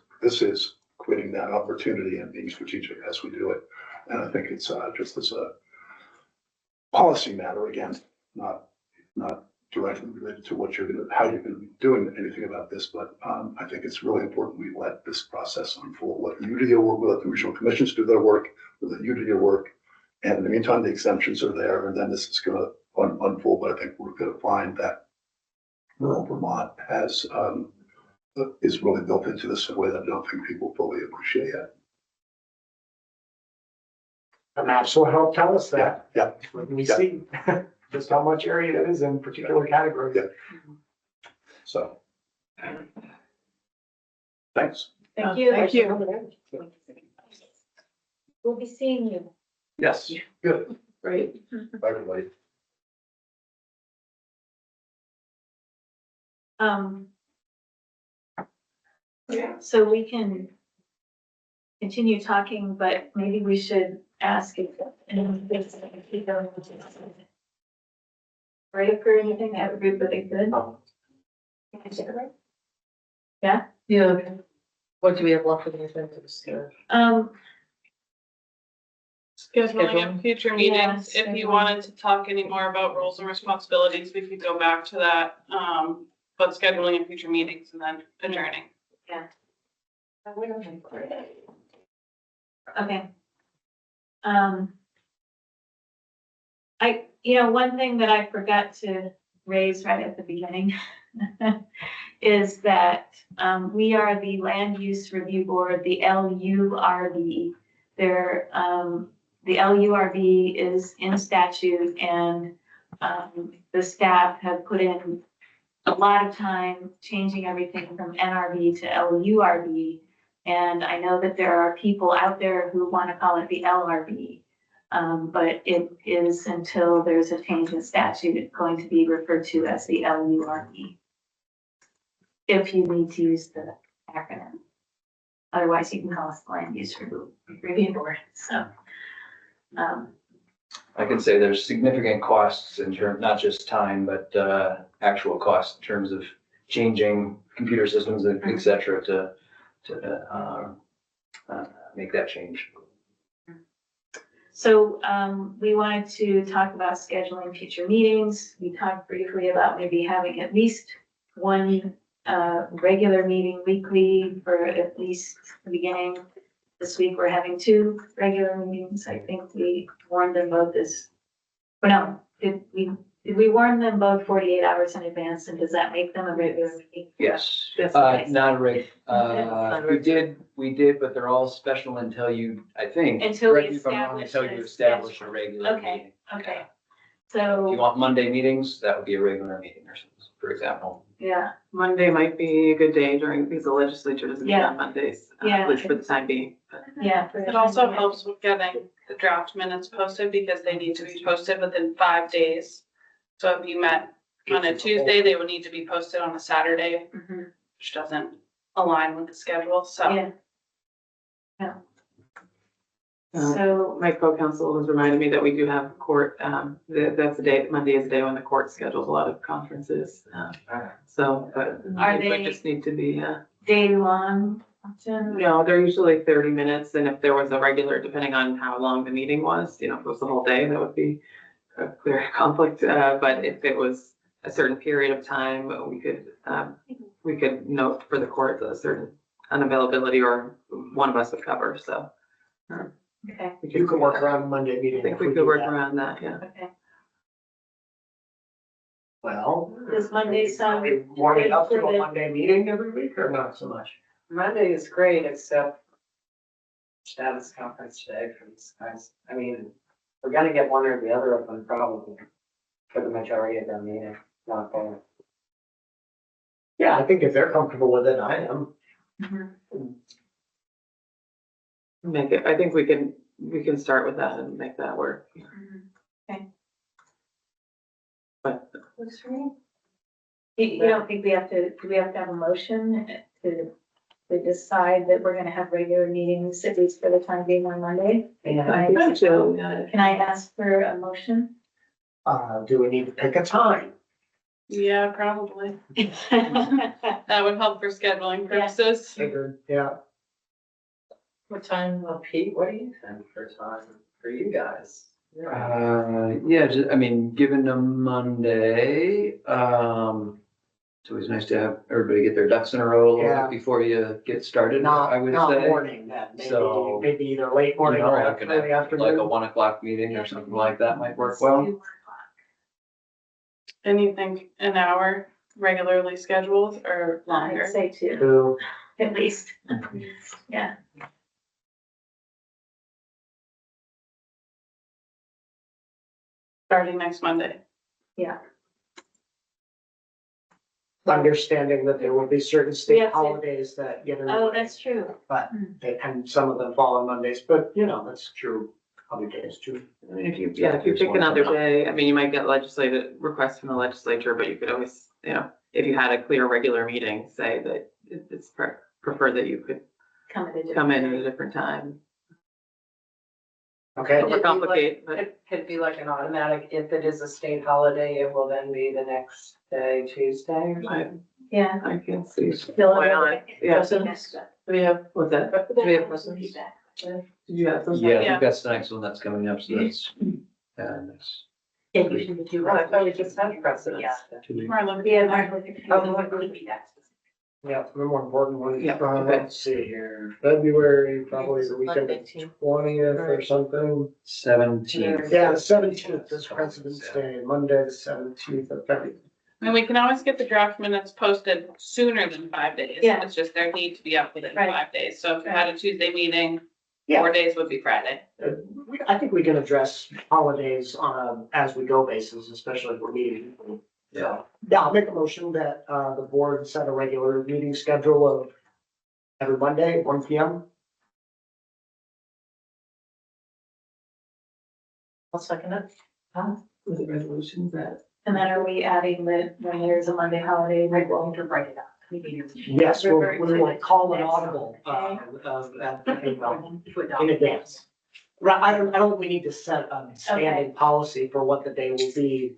creating that opportunity and being strategic as we do it. And I think it's just as a policy matter, again, not directly related to how you're gonna be doing anything about this, but I think it's really important we let this process unfold. Let you do your work, let the regional commissions do their work, let you do your work. And in the meantime, the exemptions are there, and then this is gonna unfold, but I think we're gonna find that rural Vermont is really built into this in a way that I don't think people fully appreciate yet. The maps will help tell us that. Yeah. When we see just how much area it is in particular categories. Yeah. So. Thanks. Thank you. Thanks for coming in. We'll be seeing you. Yes. Good. Great. Bye, everybody. So we can continue talking, but maybe we should ask if anyone thinks that we keep going. Break or anything, everybody good? Yeah? Yeah, okay. What do we have left for the incentives? Scheduling of future meetings, if you wanted to talk any more about roles and responsibilities, we could go back to that. But scheduling of future meetings and then adjourning. Okay. One thing that I forgot to raise right at the beginning is that, we are the Land Use Review Board, the LURB. The LURB is in statute, and, the staff have put in a lot of time changing everything from NRB to LURB. And I know that there are people out there who want to call it the LRB. But it is, until there's a change in statute, going to be referred to as the LURB. If you need to use the acronym. Otherwise, you can call us the Land Use Review Board, so. I can say there's significant costs in terms, not just time, but actual costs in terms of changing computer systems, et cetera, to make that change. So, we wanted to talk about scheduling future meetings. We talked briefly about maybe having at least one regular meeting weekly for at least the beginning. This week, we're having 2 regular meetings. I think we warned them both did we warn them both 48 hours in advance, and does that make them a regular meeting? Yes, That's nice. not we did, but they're all special until you, I think. Until we correct me if I'm wrong, establish Until you a establish a schedule. regular Okay, meeting. okay. If you So, want Monday meetings, that would be a regular meeting or something, for example. Yeah, Monday might be a good day because the legislature doesn't meet on Mondays, Yeah. which for the time being. But yeah. for the It also time helps with getting the draft minutes posted because they need to be posted within 5 days. So if you met on a Tuesday, they would need to be posted on a Saturday, being. Mhm. which doesn't align with the schedule, so. Yeah. Yeah. Uh, So, my co-counsel has reminded me that we do have court, that's the day, Monday is the day when the court schedules a lot of conferences. So, but Are it would they- just need to be, day long, often? no, they're usually 30 minutes. And if there was a regular, depending on how long the meeting was, if it was the whole day, that would be a clear conflict. But if it was a certain period of time, we could note for the court a certain unavailability or one of us would cover, so. Okay, we You can do work that. around Monday meeting. I think if we do could work that. around that, yeah. okay. Well. Does Monday sound we warm it up to good for a the- Monday meeting every week or not so much? Monday is great, except status conference today for these guys. I mean, we're gonna get one or the other of them probably for the majority of their meeting, not both. Yeah, I think if they're comfortable with it, I am. Make it, I think we can start with that and make that work. Okay. But Works for me. You don't think do we have to have a motion to decide that we're gonna have regular meetings, at least for the time being on Monday? I think so, Can I ask for a motion? Do we need to pick a time? Yeah, probably. That would help for scheduling Yeah. purposes. Figured, yeah. What time, Pete, what do you think for time for you guys? I mean, given a Monday, it's always nice to have everybody get their ducks in a row a little Yeah. bit before you get started, Not, I would not say. morning then, So, maybe either late morning You know, or like early Like a afternoon. 1 o'clock meeting or something like that might work well. And you think an hour regularly scheduled or longer? I'd say two, So, at least. Yeah. Starting next Monday. understanding that there will be certain state Yes, it- holidays that get in the Oh, way, that's true. and some of them fall on Mondays, but that's true other days too. I mean, if you pick another day, I mean, you might get legislative requests from the legislature, but you could always, if you had a clear regular meeting, say that it's preferred that you could Come at a different come in at day. a different time. Okay, Overcomplicate, but It could be like an automatic, if it is a state holiday, it will then be the next day, Tuesday or something. Yeah. I can see. Bill, Why not? Yeah. Presidents? Do we have, What's that? do we have questions? Did you have something? Yeah, I Yeah. think that's the next one that's coming up, so that's, that's Yeah, usually do. Oh, I thought we just had precedents. Yeah. 2 weeks. Marlon. Yeah, Martin Luther King. yeah, the more important ones, Yeah, okay. let's see here, February, probably the weekend of 20th or something. 17th. Yeah, the 17th is President's Day, Monday, the 17th of February. I mean, we can always get the draft minutes posted sooner than 5 days. Yeah. It's just their need to be up within Right. 5 days. So if you had a Tuesday meeting, Yeah. 4 days would be Friday. I think we can address holidays on a as-we-go basis, especially if we're meeting. Yeah. Yeah, I'll make a motion that, the board set a regular meeting schedule of every Monday, 1 PM. I'll second it. Was it resolutions that? And then are we adding that when there's a Monday holiday, we're going to write it up? Yes, we will call it audible, in advance. Right, I don't think we need to set a standing policy for what the day will be.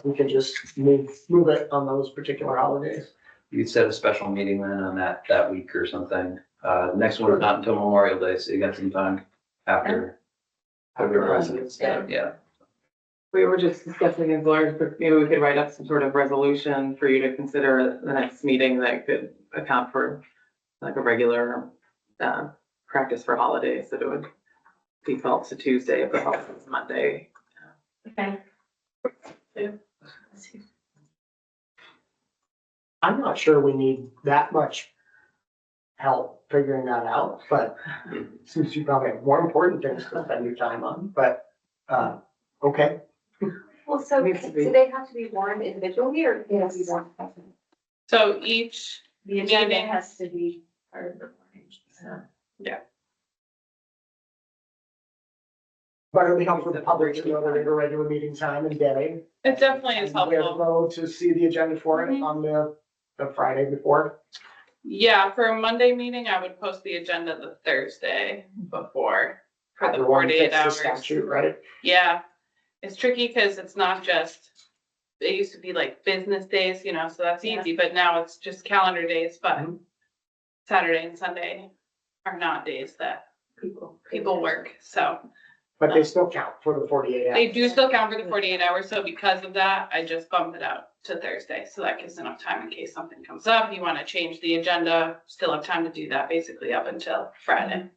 We can just move it on those particular holidays. You could set a special meeting then on that week or something. Next one is not until Memorial Day, so you got some time after. President's Day, yeah. We were just discussing as lawyers, but maybe we could write up some sort of resolution for you to consider at the next meeting that could account for like a regular practice for holidays, that it would default to Tuesday if the holiday is Monday. Okay. I'm not sure we need that much help figuring that out, but since you probably have more important things to spend your time on, but, okay. Well, so Needs to be. do they have to be warned individually or do they have to be warned? So each The agenda meeting, has to be part of the morning. So. But it'll be helpful for the public to know that we have a regular meeting time and day. it definitely is And where to helpful. go to see the agenda for it on the Friday before. Yeah, for a Monday meeting, I would post the agenda the Thursday before for the Everyone 48 fits the hours. statute, right? Yeah, it's tricky because it's not just, it used to be like business days, you know, so that's Yeah. easy, but now it's just calendar days, but Mhm. Saturday and Sunday are not days that people work, so. But they still count for the 48 hours. They do still count for the 48 hours, so because of that, I just bumped it out to Thursday, so that gives enough time in case something comes up, you wanna change the agenda, still have time to do that basically up until Friday.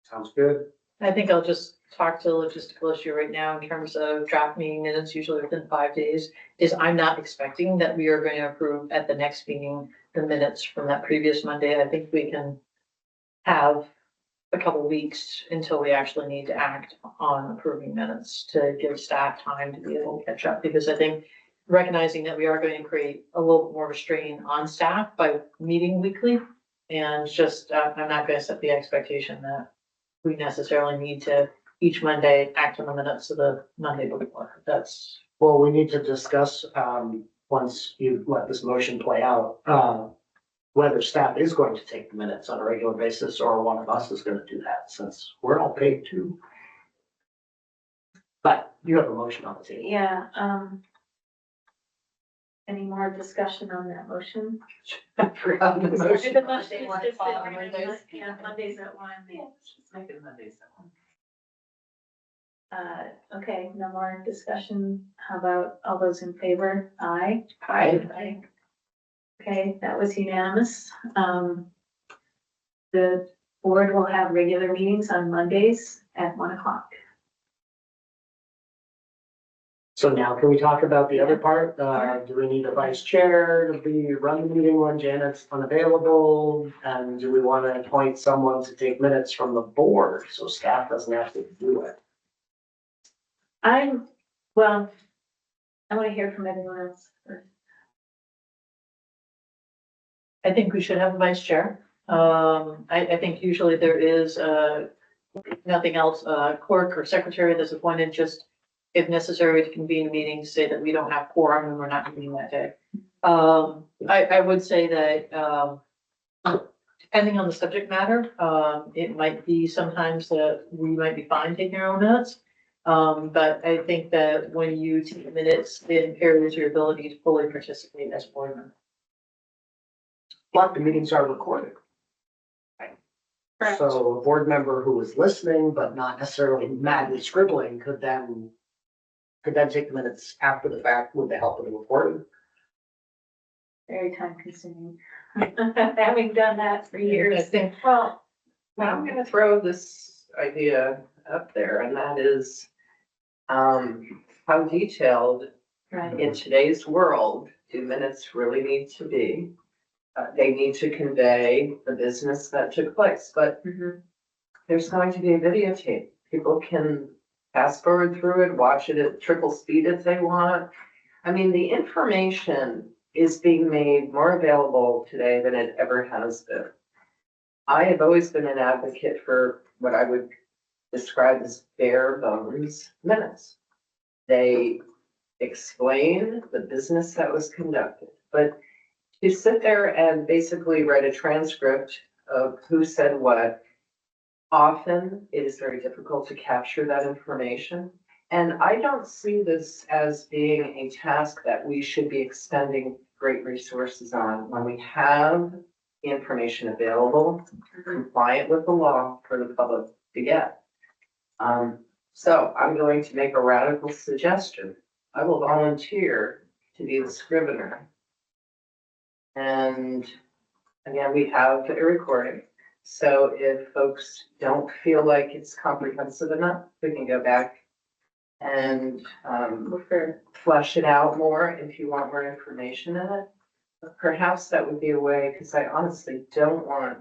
Sounds good. I think I'll just talk to the logistical issue right now in terms of draft meeting minutes, usually within 5 days. Is I'm not expecting that we are going to approve at the next meeting the minutes from that previous Monday. I think we can have a couple weeks until we actually need to act on approving minutes to give staff time to be able to catch up. Because I think recognizing that we are going to create a little bit more of a strain on staff by meeting weekly. And just, I'm not going to set the expectation that we necessarily need to each Monday act on the minutes of the Monday before. That's, Well, we need to discuss, once you let this motion play out, whether staff is going to take the minutes on a regular basis or one of us is gonna do that, since we're all paid too. But you have a motion on the table. Yeah, any more discussion on that motion? I forgot the The motion. motion is just that we're gonna do, yeah, Mondays at 1. Make it Mondays. Okay, no more discussion. How about all those in favor? Aye. Aye. Okay, that was unanimous. The board will have regular meetings on Mondays at 1:00. So now can we talk about the other part? Do we need a vice chair to be run the meeting when Janet's unavailable? And do we want to appoint someone to take minutes from the board so staff doesn't have to do it? I want to hear from everyone else first. I think we should have a vice chair. I think usually there is, nothing else, clerk or secretary that's appointed just if necessary to convene a meeting, say that we don't have quorum and we're not meeting that day. I would say that, depending on the subject matter, it might be sometimes that we might be fine taking our own minutes. But I think that when you take minutes, it impairs your ability to fully participate as a board member. But the meetings are recorded. Correct. So a board member who was listening but not necessarily madly scribbling could then take the minutes after the fact with the help of the recording. Very time consuming. Having done that for I years. think, Well, I'm gonna throw this idea up there, and that is, how detailed Right. in today's world do minutes really need to be? They need to convey the business that took place, but Mhm. there's going to be a videotape. People can fast forward through it, watch it at triple speed if they want. I mean, the information is being made more available today than it ever has been. I have always been an advocate for what I would describe as bare bones minutes. They explain the business that was conducted, but to sit there and basically write a transcript of who said what, often it is very difficult to capture that information. And I don't see this as being a task that we should be expending great resources on when we have the information available, compliant with the law for the public to get. So I'm going to make a radical suggestion. I will volunteer to be the scrivener. And again, we have a recording. So if folks don't feel like it's comprehensive enough, we can go back and flesh it out more if you want more information in it. But perhaps that would be a way, because I honestly don't want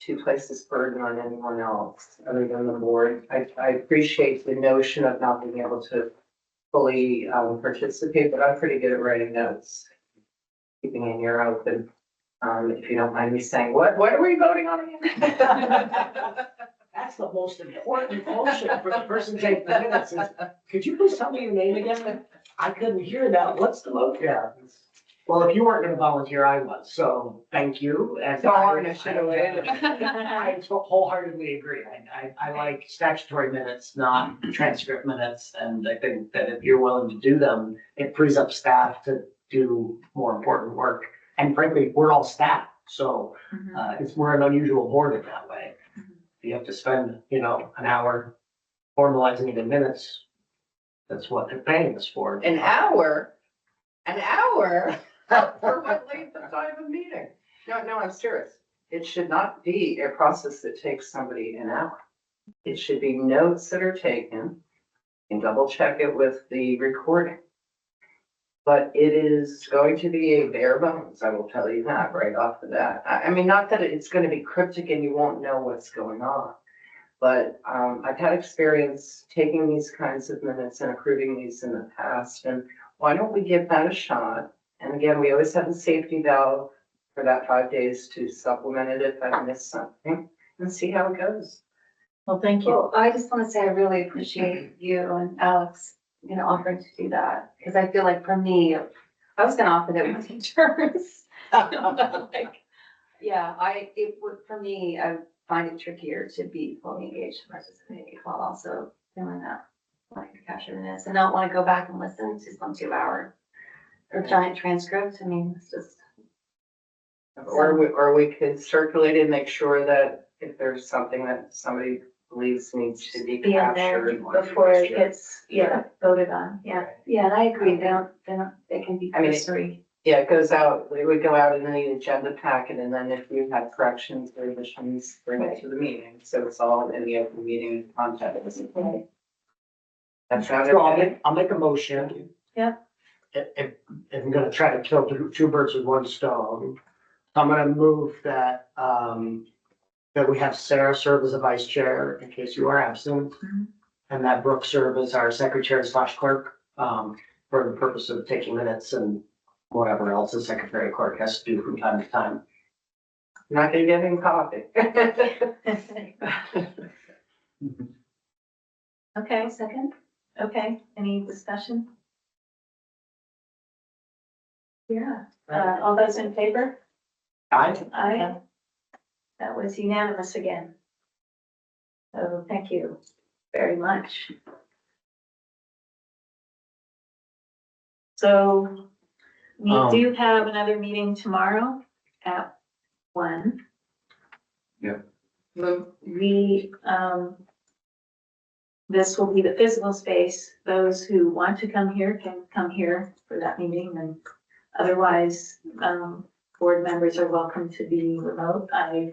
to place this burden on anyone else other than the board. I appreciate the notion of not being able to fully participate, but I'm pretty good at writing notes. keeping an ear open. If you don't mind me saying, what are we voting on again? That's the most important motion for the person taking the minutes is, could you please tell me your name again? I couldn't hear that. What's the vote? Yeah. Well, if you weren't gonna volunteer, I was, so thank you. And Darn, I should have waited. I wholeheartedly agree. I like statutory minutes, not transcript minutes. And I think that if you're willing to do them, it frees up staff to do more important work. And frankly, we're all staff, so we're an unusual board in that way. You have to spend, an hour formalizing it in minutes. That's what they're paying us for. An hour for what length of time of meeting? No, I'm serious. It should not be a process that takes somebody an hour. It should be notes that are taken and double check it with the recording. But it is going to be a bare bones, I will tell you that right off the bat. I mean, not that it's going to be cryptic and you won't know what's going on. But I've had experience taking these kinds of minutes and approving these in the past. And why don't we give that a shot? And again, we always have the safety valve for that 5 days to supplement it if I miss something and see how it goes. Well, thank you. Well, I just want to say I really appreciate you and Alex, offering to do that. Because I feel like for me, I was gonna offer that with interns. Like, yeah, for me, I find it trickier to be fully engaged and participate while also doing that. Like to capture minutes and not want to go back and listen to some 2-hour or giant transcript. I mean, it's just. Or we could circulate it and make sure that if there's something that somebody believes needs to be Be in there captured. before it gets, voted on, yeah. Yeah, and I agree, they can be I mean, cursory. Yeah, it goes out, it would go out in the agenda packet, and then if you have corrections or additions, bring it to the meeting, so it's all in the open meeting content. That sounded So okay? I'll make a motion. Yeah. If I'm gonna try to kill two birds with one stone, I'm gonna move that, that we have Sarah serve as a vice chair in case you are absent. And that Brooke serve as our secretary/clerk, for the purpose of taking minutes and whatever else the secretary clerk has to do from time to time. Not gonna get him coffee. Okay, Second? okay, any discussion? Yeah, all those in favor? Aye. That was unanimous again. So thank you very much. So we do have another meeting tomorrow at 1. We, this will be the physical space. Those who want to come here can come here for that meeting, and otherwise, board members are welcome to be remote. I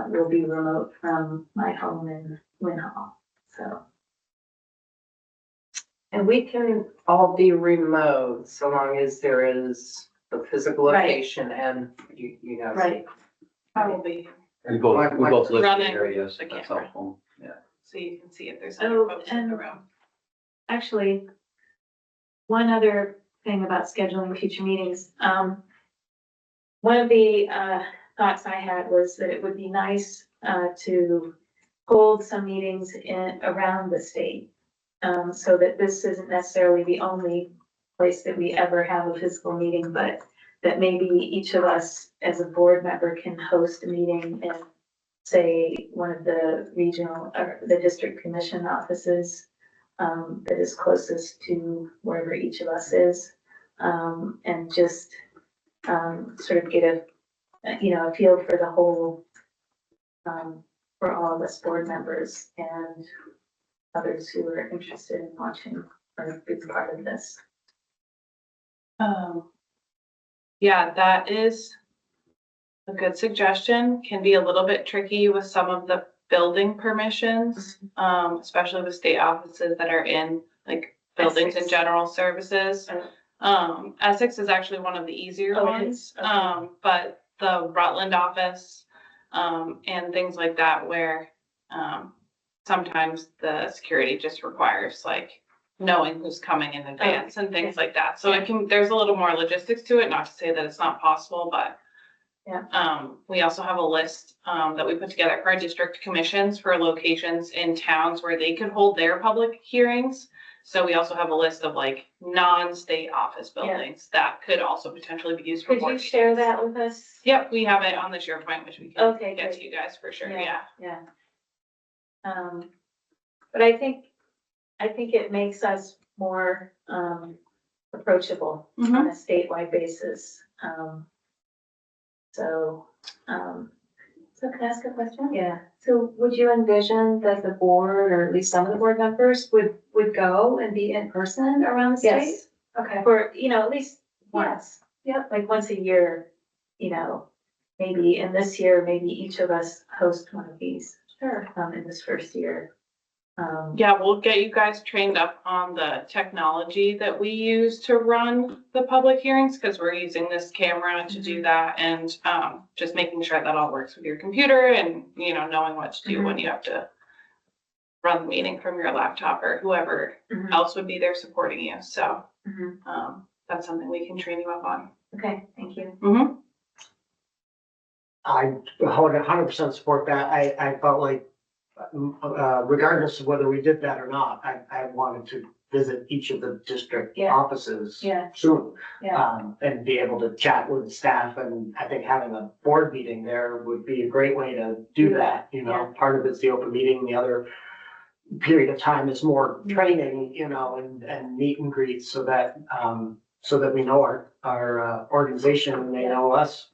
will be remote from my home in Win Hall, so. And we can all be remote so long as there is the physical Right. location and you know. Right. I will be, We both live in the Running area, so the that's camera. helpful, yeah. so you can see if there's other Oh, folks in the and- room. Actually, one other thing about scheduling future meetings, one of the thoughts I had was that it would be nice to hold some meetings around the state. So that this isn't necessarily the only place that we ever have a physical meeting, but that maybe each of us as a board member can host a meeting in, say, one of the regional or the district commission offices that is closest to wherever each of us is, and just sort of get a feel for the whole, for all of us board members and others who are interested in watching or being part of this. Yeah, that is a good suggestion. Can be a little bit tricky with some of the building permissions, especially with state offices that are in like buildings and Essex. general services. Essex is actually one of the easier Oh, it ones, is? Okay. but the Rutland office, and things like that where, sometimes the security just requires like knowing who's coming in advance and things like that. So there's a little more logistics to it, not to say that it's not possible, but we also have a list, that we put together for our district commissions for locations in towns where they could hold their public hearings. So we also have a list of like non-state office buildings that could also potentially be used for. Could you share that with us? Yep, we have it on the SharePoint, which we can Okay, get great. to you guys for sure, yeah. Yeah. But I think it makes us more, approachable on a statewide basis. So can I ask a question? Yeah. So would you envision that the board, or at least some of the board members, would go and be in person around the state? Yes, Okay. for, at least once. Yeah. Like once a year, maybe in this year, maybe each of us host one of these, Sure. in this first year. Yeah, we'll get you guys trained up on the technology that we use to run the public hearings, because we're using this camera to do that, and just making sure that all works with your computer and, knowing what to do when you have to run the meeting from your laptop or whoever else would be there supporting you. So that's something we can train you up on. Okay, thank you. I 100% support that. I felt like, regardless of whether we did that or not, I wanted to visit each of the district offices soon. And be able to chat with the staff, and I think having a board meeting there would be a great way to do that. Part of it's the open meeting, the other period of time is more training, and meet and greet, so that we know our organization and they know us.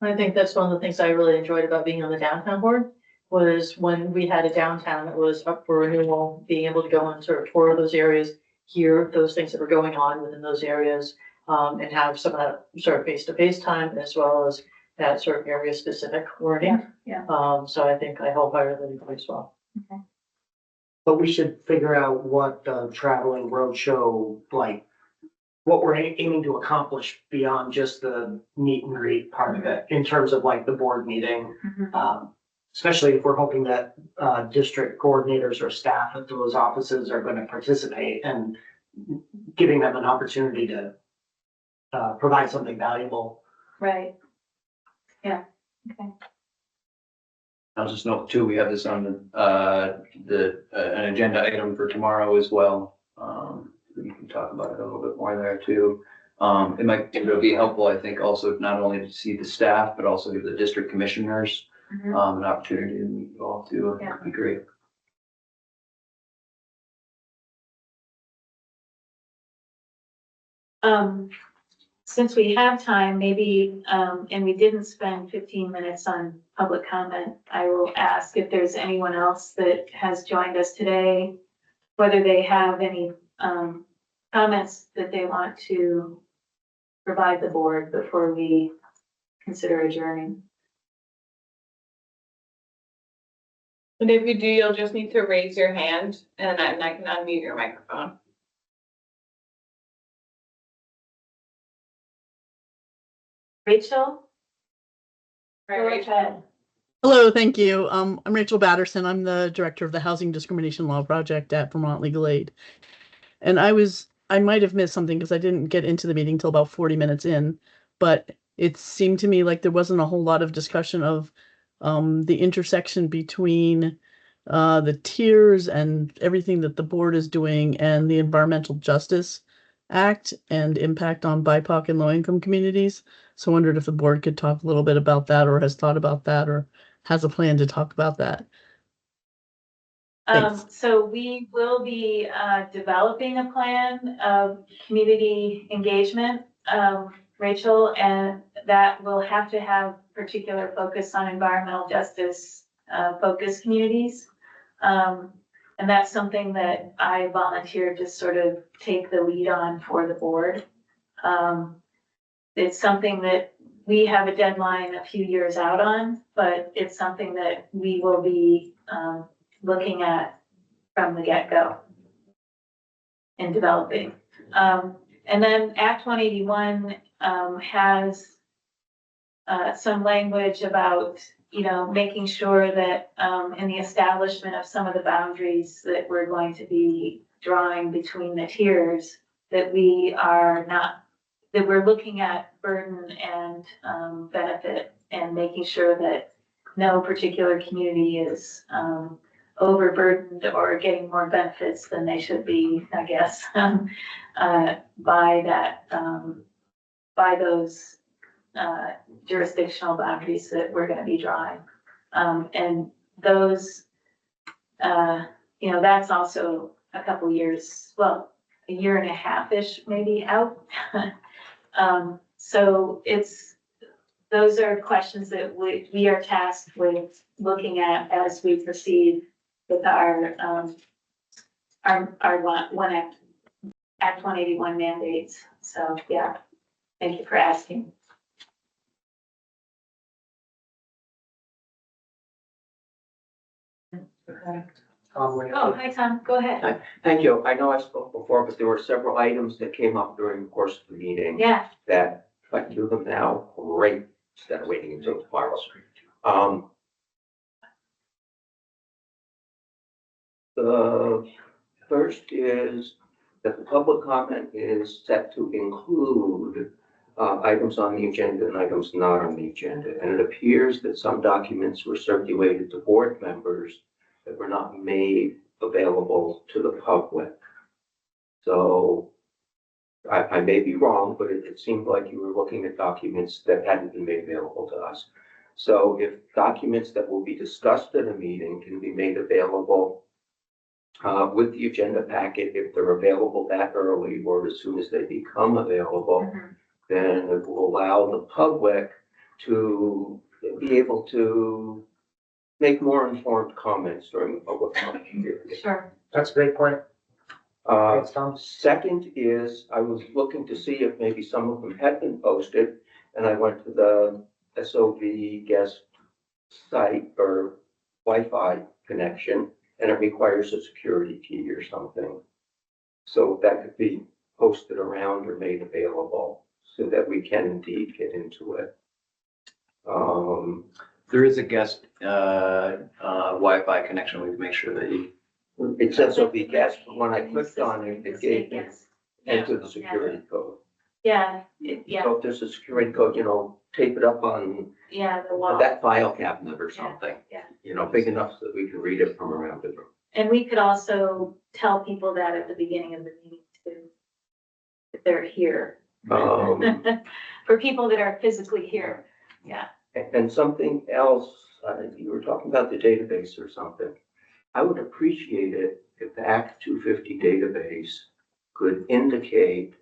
I think that's one of the things I really enjoyed about being on the downtown board, was when we had a downtown that was up for renewal, being able to go and sort of tour those areas, hear those things that were going on within those areas, and have some of that sort of face-to-face time, as well as that sort of area-specific learning. So I think I wholeheartedly agree as well. But we should figure out what the traveling roadshow, like, what we're aiming to accomplish beyond just the meet and greet part of it, in terms of like the board meeting. Especially if we're hoping that district coordinators or staff at those offices are going to participate, and giving them an opportunity to provide something valuable. Right. Yeah, okay. I'll just note too, we have this on an agenda item for tomorrow as well. We can talk about it a little bit more there too. It'll be helpful, I think, also not only to see the staff, but also give the district commissioners an opportunity to meet you all too. It would be great. Since we have time, maybe, and we didn't spend 15 minutes on public comment, I will ask if there's anyone else that has joined us today, whether they have any comments that they want to provide the board before we consider adjourning. And if you do, you'll just need to raise your hand, and I can unmute your microphone. Rachel? Right, Go Rachel. ahead. Hello, thank you. I'm Rachel Batterson. I'm the director of the Housing Discrimination Law Project at Vermont Legal Aid. And I might have missed something because I didn't get into the meeting till about 40 minutes in, but it seemed to me like there wasn't a whole lot of discussion of the intersection between the tiers and everything that the board is doing and the Environmental Justice Act and impact on BIPOC and low-income communities. So I wondered if the board could talk a little bit about that, or has thought about that, or has a plan to talk about that. So we will be developing a plan of community engagement, Rachel, and that will have to have particular focus on environmental justice focused communities. And that's something that I volunteered to sort of take the lead on for the board. It's something that we have a deadline a few years out on, but it's something that we will be looking at from the get-go and developing. And then Act 181 has some language about, making sure that in the establishment of some of the boundaries that we're going to be drawing between the tiers, that we are not, that we're looking at burden and, benefit and making sure that no particular community is, overburdened or getting more benefits than they should be, I guess, by that, by those, jurisdictional boundaries that we're gonna be drawing. And those, you know, that's also a couple years, well, a year and a half-ish maybe out. So those are questions that we are tasked with looking at as we proceed with our one Act 181 mandates. So, yeah, thank you for asking. Oh, hi, Tom, go ahead. Thank you. I know I spoke before, but there were several items that came up during the course of the meeting. Yeah, That if I can do them now, great, instead of waiting until tomorrow. The first is that the public comment is set to include items on the agenda and items not on the agenda. And it appears that some documents were circulated to board members that were not made available to the public. So I may be wrong, but it seemed like you were looking at documents that hadn't been made available to us. So if documents that will be discussed at a meeting can be made available with the agenda packet, if they're available that early or as soon as they become available, then it will allow the public to be able to make more informed comments during the public comment period. sure. That's a great point. Thanks, Tom. Second is, I was looking to see if maybe some of them had been posted, and I went to the SOV guest site or Wi-Fi connection, and it requires a security key or something. So that could be posted around or made available so that we can indeed get into it. There is a guest Wi-Fi connection. We can make sure that you. It says SOV guest, but when I clicked on it, it gave me Yes. enter the security code. Yeah, yeah, So if there's a security code, tape it up on yeah, the wall. that file cabinet or something. yeah. Big enough so that we can read it from around the room. And we could also tell people that at the beginning of the meeting too, if they're here. For people that are physically here, yeah. And something else, you were talking about the database or something. I would appreciate it if the Act 250 database could indicate,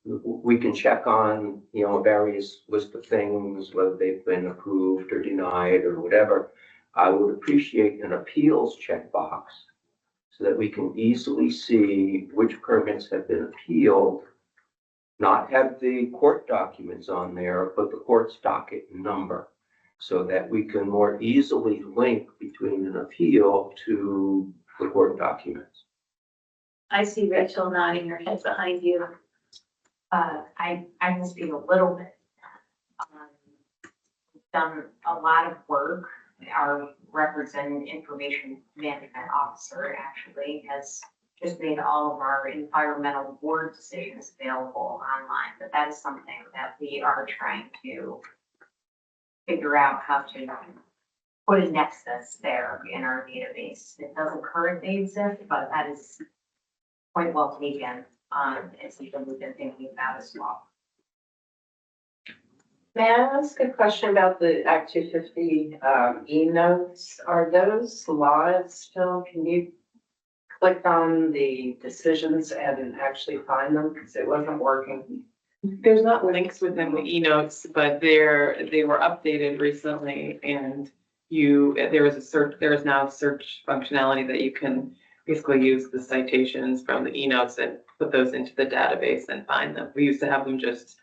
we can check on, a various list of things, whether they've been approved or denied or whatever. I would appreciate an appeals checkbox so that we can easily see which permits have been appealed, not have the court documents on there, but the court's docket number, so that we can more easily link between an appeal to the court documents. I see Rachel nodding her head behind you. I will speak a little bit. Done a lot of work. Our records and information management officer actually has just made all of our environmental board decisions available online. But that is something that we are trying to figure out how to put a nexus there in our database. It doesn't currently exist, but that is quite well taken. It's something we've been thinking about as well. May I ask a question about the Act 250 e-notes? Are those live still? Can you click on the decisions and actually find them? Because it wasn't working. There's not links within the e-notes, but they were updated recently, and there is now a search functionality that you can basically use the citations from the e-notes and put those into the database and find them. We used to have them just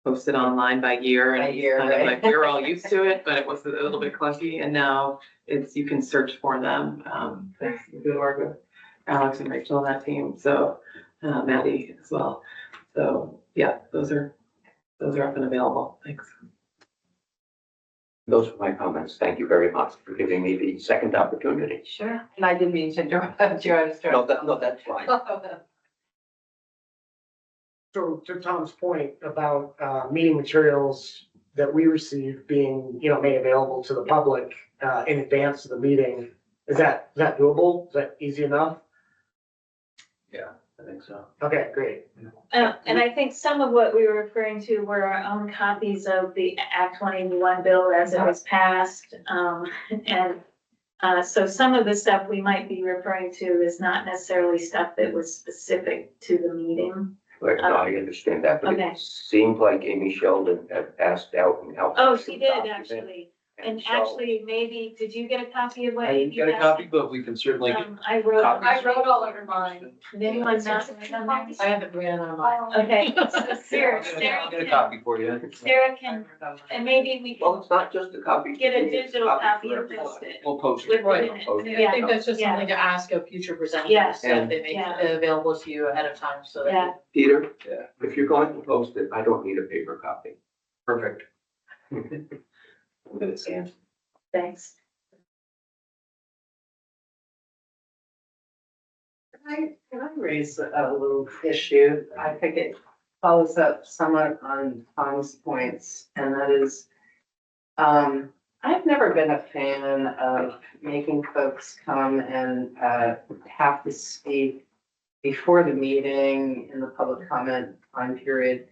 posted online by year, and right? we were all used to it, but it was a little bit clunky, and now you can search for them. Thanks to good work with Alex and Rachel and that team, so Maddie as well. So yeah, those are up and available. Thanks. Those are my comments. Thank you very much for giving me the second opportunity. Sure. And I didn't mean to interrupt you, I was trying. No, that's fine. So to Tom's point about meeting materials that we receive being, made available to the public in advance of the meeting, is that doable? Is that easy enough? I think so. Okay, great. And I think some of what we were referring to were our own copies of the Act 181 bill as it was passed. So some of the stuff we might be referring to is not necessarily stuff that was specific to the meeting. Right, no, I understand that, but Okay. it seemed like Amy Sheldon had passed out and helped. Oh, us she with did document, actually. And so- actually, maybe, did you get a copy of what? I didn't Amy get a passed? copy, but we can certainly get I wrote. copies. all over mine. Did anyone not write on there? I haven't ran on mine. Okay, so Sarah, I'll get a copy for you. Sarah can, and maybe we Well, can it's not just a copy. get a it's digital copy for and everyone. post it. We'll post With it. it in it. I think that's just Yeah. something to ask of future presenters, Yeah. that they make Yeah. it available to you ahead of time, so that. Yeah, Peter, Yeah. if you're going to post it, I don't need a paper copy. Perfect. thanks. Can I raise a little issue? I think it follows up somewhat on Tom's points, and that is, I've never been a fan of making folks come and, have to speak before the meeting in the public comment time period,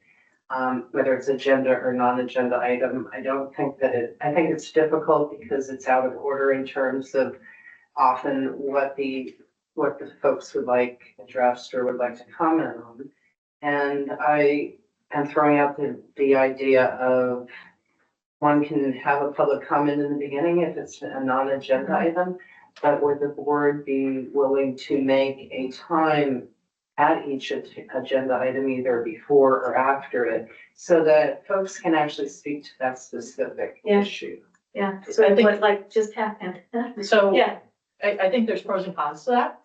whether it's agenda or non-agenda item. I don't think that I think it's difficult because it's out of order in terms of often what the folks would like addressed or would like to comment on. And I am throwing out the idea of one can have a public comment in the beginning if it's a non-agenda item, but would the board be willing to make a time at each agenda item, either before or after it, so that folks can actually speak to that specific Yeah. issue? Yeah, so I think- what like just happened. So Yeah, I think there's pros and cons to that.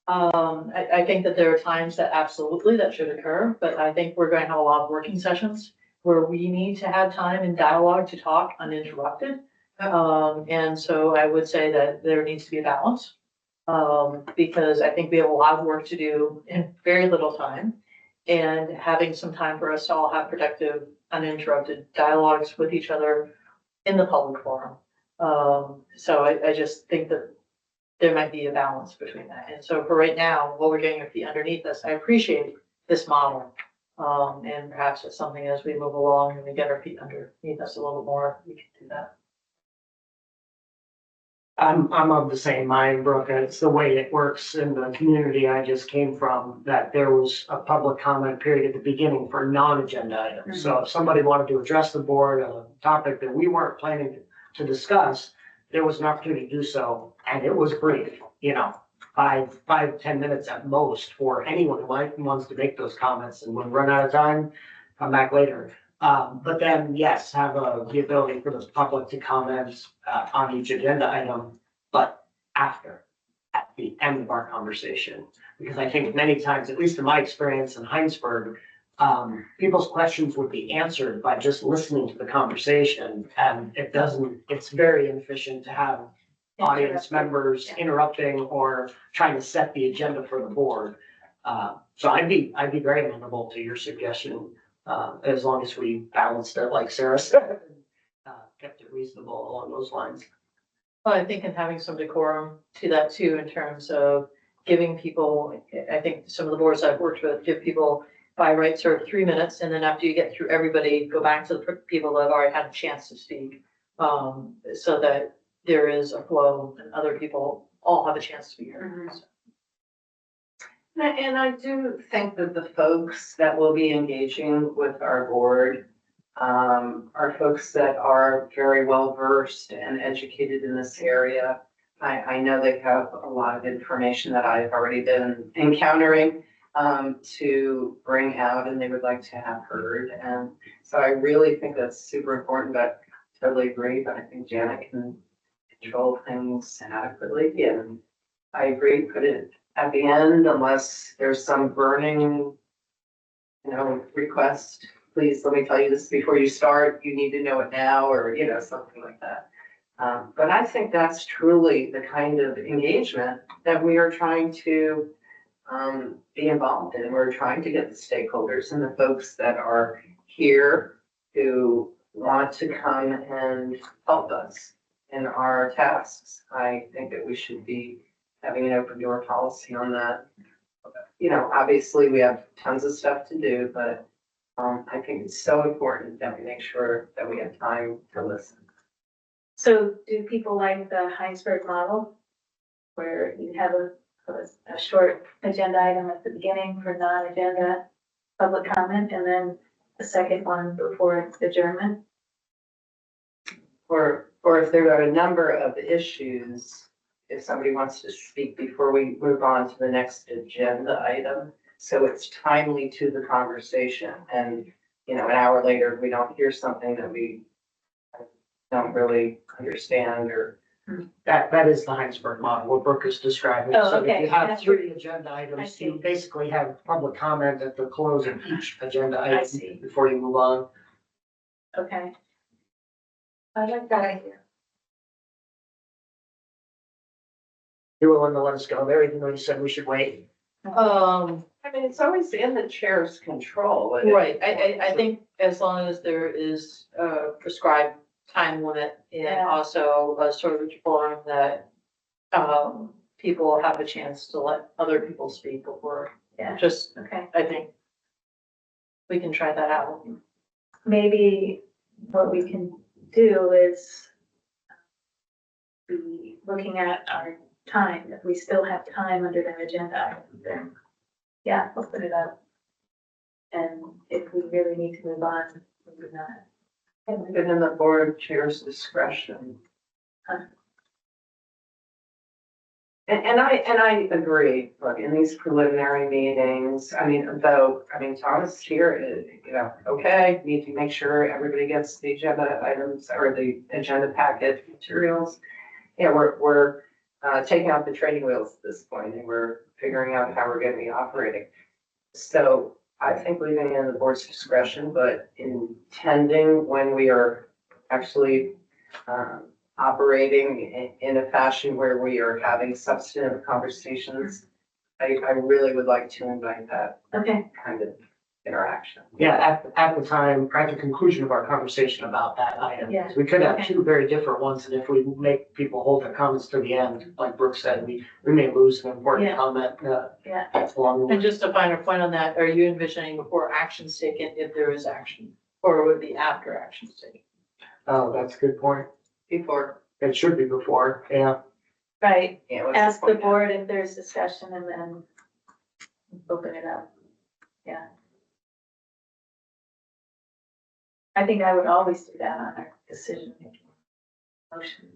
I think that there are times that absolutely that should occur, but I think we're going to have a lot of working sessions where we need to have time and dialogue to talk uninterrupted. And so I would say that there needs to be a balance. Because I think we have a lot of work to do in very little time. And having some time for us to all have productive, uninterrupted dialogues with each other in the public forum. So I just think that there might be a balance between that. And so for right now, what we're getting our feet underneath us, I appreciate this model. And perhaps it's something as we move along and we get our feet underneath us a little more, we can do that. I'm of the same mind, Brooke, and it's the way it works in the community I just came from, that there was a public comment period at the beginning for non-agenda items. So if somebody wanted to address the board on a topic that we weren't planning to discuss, there was an opportunity to do so, and it was brief, 5-10 minutes at most for anyone who wants to make those comments, and when we run out of time, come back later. But then, yes, have the ability for the public to comment on each agenda item, but at the end of our conversation. Because I think many times, at least in my experience in Heinsberg, people's questions would be answered by just listening to the conversation. And it's very inefficient to have audience members interrupting or trying to set the agenda for the board. So I'd be very amenable to your suggestion. As long as we balanced it, like Sarah said, kept it reasonable along those lines. Well, I think in having some decorum to that too, in terms of giving people, I think some of the boards I've worked with give people by right sort of 3 minutes, and then after you get through everybody, go back to the people that have already had a chance to speak. So that there is a flow and other people all have a chance to be heard. So. And I do think that the folks that will be engaging with our board are folks that are very well versed and educated in this area. I know they have a lot of information that I've already been encountering to bring out and they would like to have heard. And so I really think that's super important, but totally agree. But I think Janet can control things adequately. And I agree, put it at the end unless there's some burning, request please, let me tell you this before you start, you need to know it now, or, you know, something like that. But I think that's truly the kind of engagement that we are trying to be involved in. We're trying to get the stakeholders and the folks that are here who want to come and help us in our tasks. I think that we should be having an open door policy on that. You know, obviously, we have tons of stuff to do, but I think it's so important that we make sure that we have time to listen. So do people like the Heinsberg model? Where you have a short agenda item at the beginning for non-agenda public comment, and then a second one before adjournment? Or if there are a number of issues, if somebody wants to speak before we move on to the next agenda item, so it's timely to the conversation, and, you know, an hour later, we don't hear something that we don't really understand, or. That is the Heinsberg model, what Brooke is describing. Oh, So if okay. you have That's 3 agenda I items, see. you basically have public comment at the close of each agenda I item see. before you move on. Okay. I like that idea. You were willing to let us go there, even though you said we should wait. I mean, it's always in the chair's control. and Right, I think as long as there is a prescribed time limit and Yeah. also a sort of forum that, people have a chance to let other people speak before, Yeah, just, okay. I think we can try that out. Maybe what we can do is be looking at our time, if we still have time under that agenda item, then, yeah, open it up. And if we really need to move on, maybe not. But in the board chair's discretion. And I agree, look, in these preliminary meetings, I mean, Thomas here, you know, okay, need to make sure everybody gets the agenda items or the agenda packet materials. Yeah, we're taking out the training wheels at this point, and we're figuring out how we're gonna be operating. So I think leaving it in the board's discretion, but intending when we are actually operating in a fashion where we are having substantive conversations, I really would like to invite that Okay, kind of interaction. Yeah, at the time, at the conclusion of our conversation about that item. Yeah. We could have Okay. 2 very different ones, and if we make people hold their comments to the end, like Brooke said, we may lose an important Yeah. comment, yeah, along the way. And just a finer point on that, are you envisioning before action's taken, if there is action? Or would it be after action's taken? Oh, that's a good point. Before. It should be before, yeah. right. Yeah, what's Ask the point? board if there's discussion and then open it up. Yeah. I think I would always do that on our decision-making motions.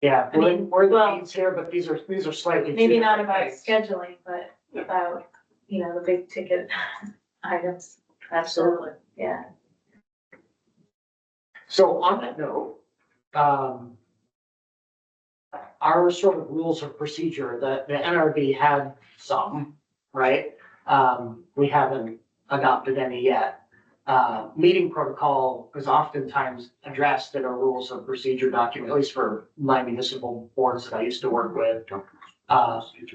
Yeah, I mean, we're the well, leads here, but these are slightly. Maybe two not different about things. scheduling, but about, you know, the big ticket items. Absolutely. Yeah. So on that note, our sort of rules of procedure, the NRB had some, right? We haven't adopted any yet. Meeting protocol is oftentimes addressed in a rules of procedure document, at least for my municipal boards that I used to work with.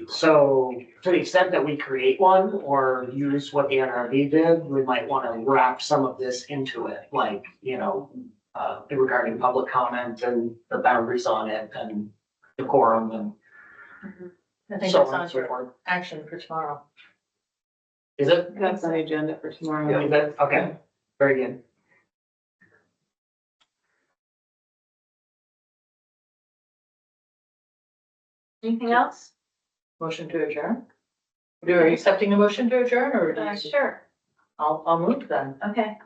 So to the extent that we create one or use what the NRB did, we might want to wrap some of this into it, like, you know, regarding public comment and the boundaries on it and decorum and I think so that's on on and so for forth. action for tomorrow. Is it? That's on the agenda for tomorrow. Is it? Okay, very good. Anything else? Motion to adjourn? Are you accepting a motion to adjourn, or? do you- Sure. I'll move then. Okay,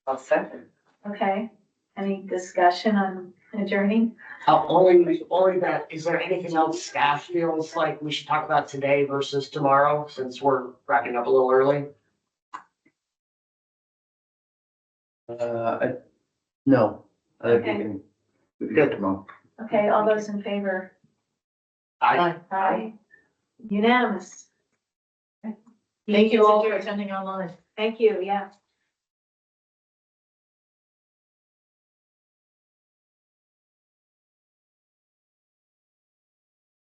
I'll second. okay. Any discussion on adjourning? Only that, is there anything else staff feels like we should talk about today versus tomorrow, since we're wrapping up a little early? No, I think Okay. we can get tomorrow. Okay, all those in favor? Aye. Aye. Unanimous. Thank you all for attending online. Thank you, yeah.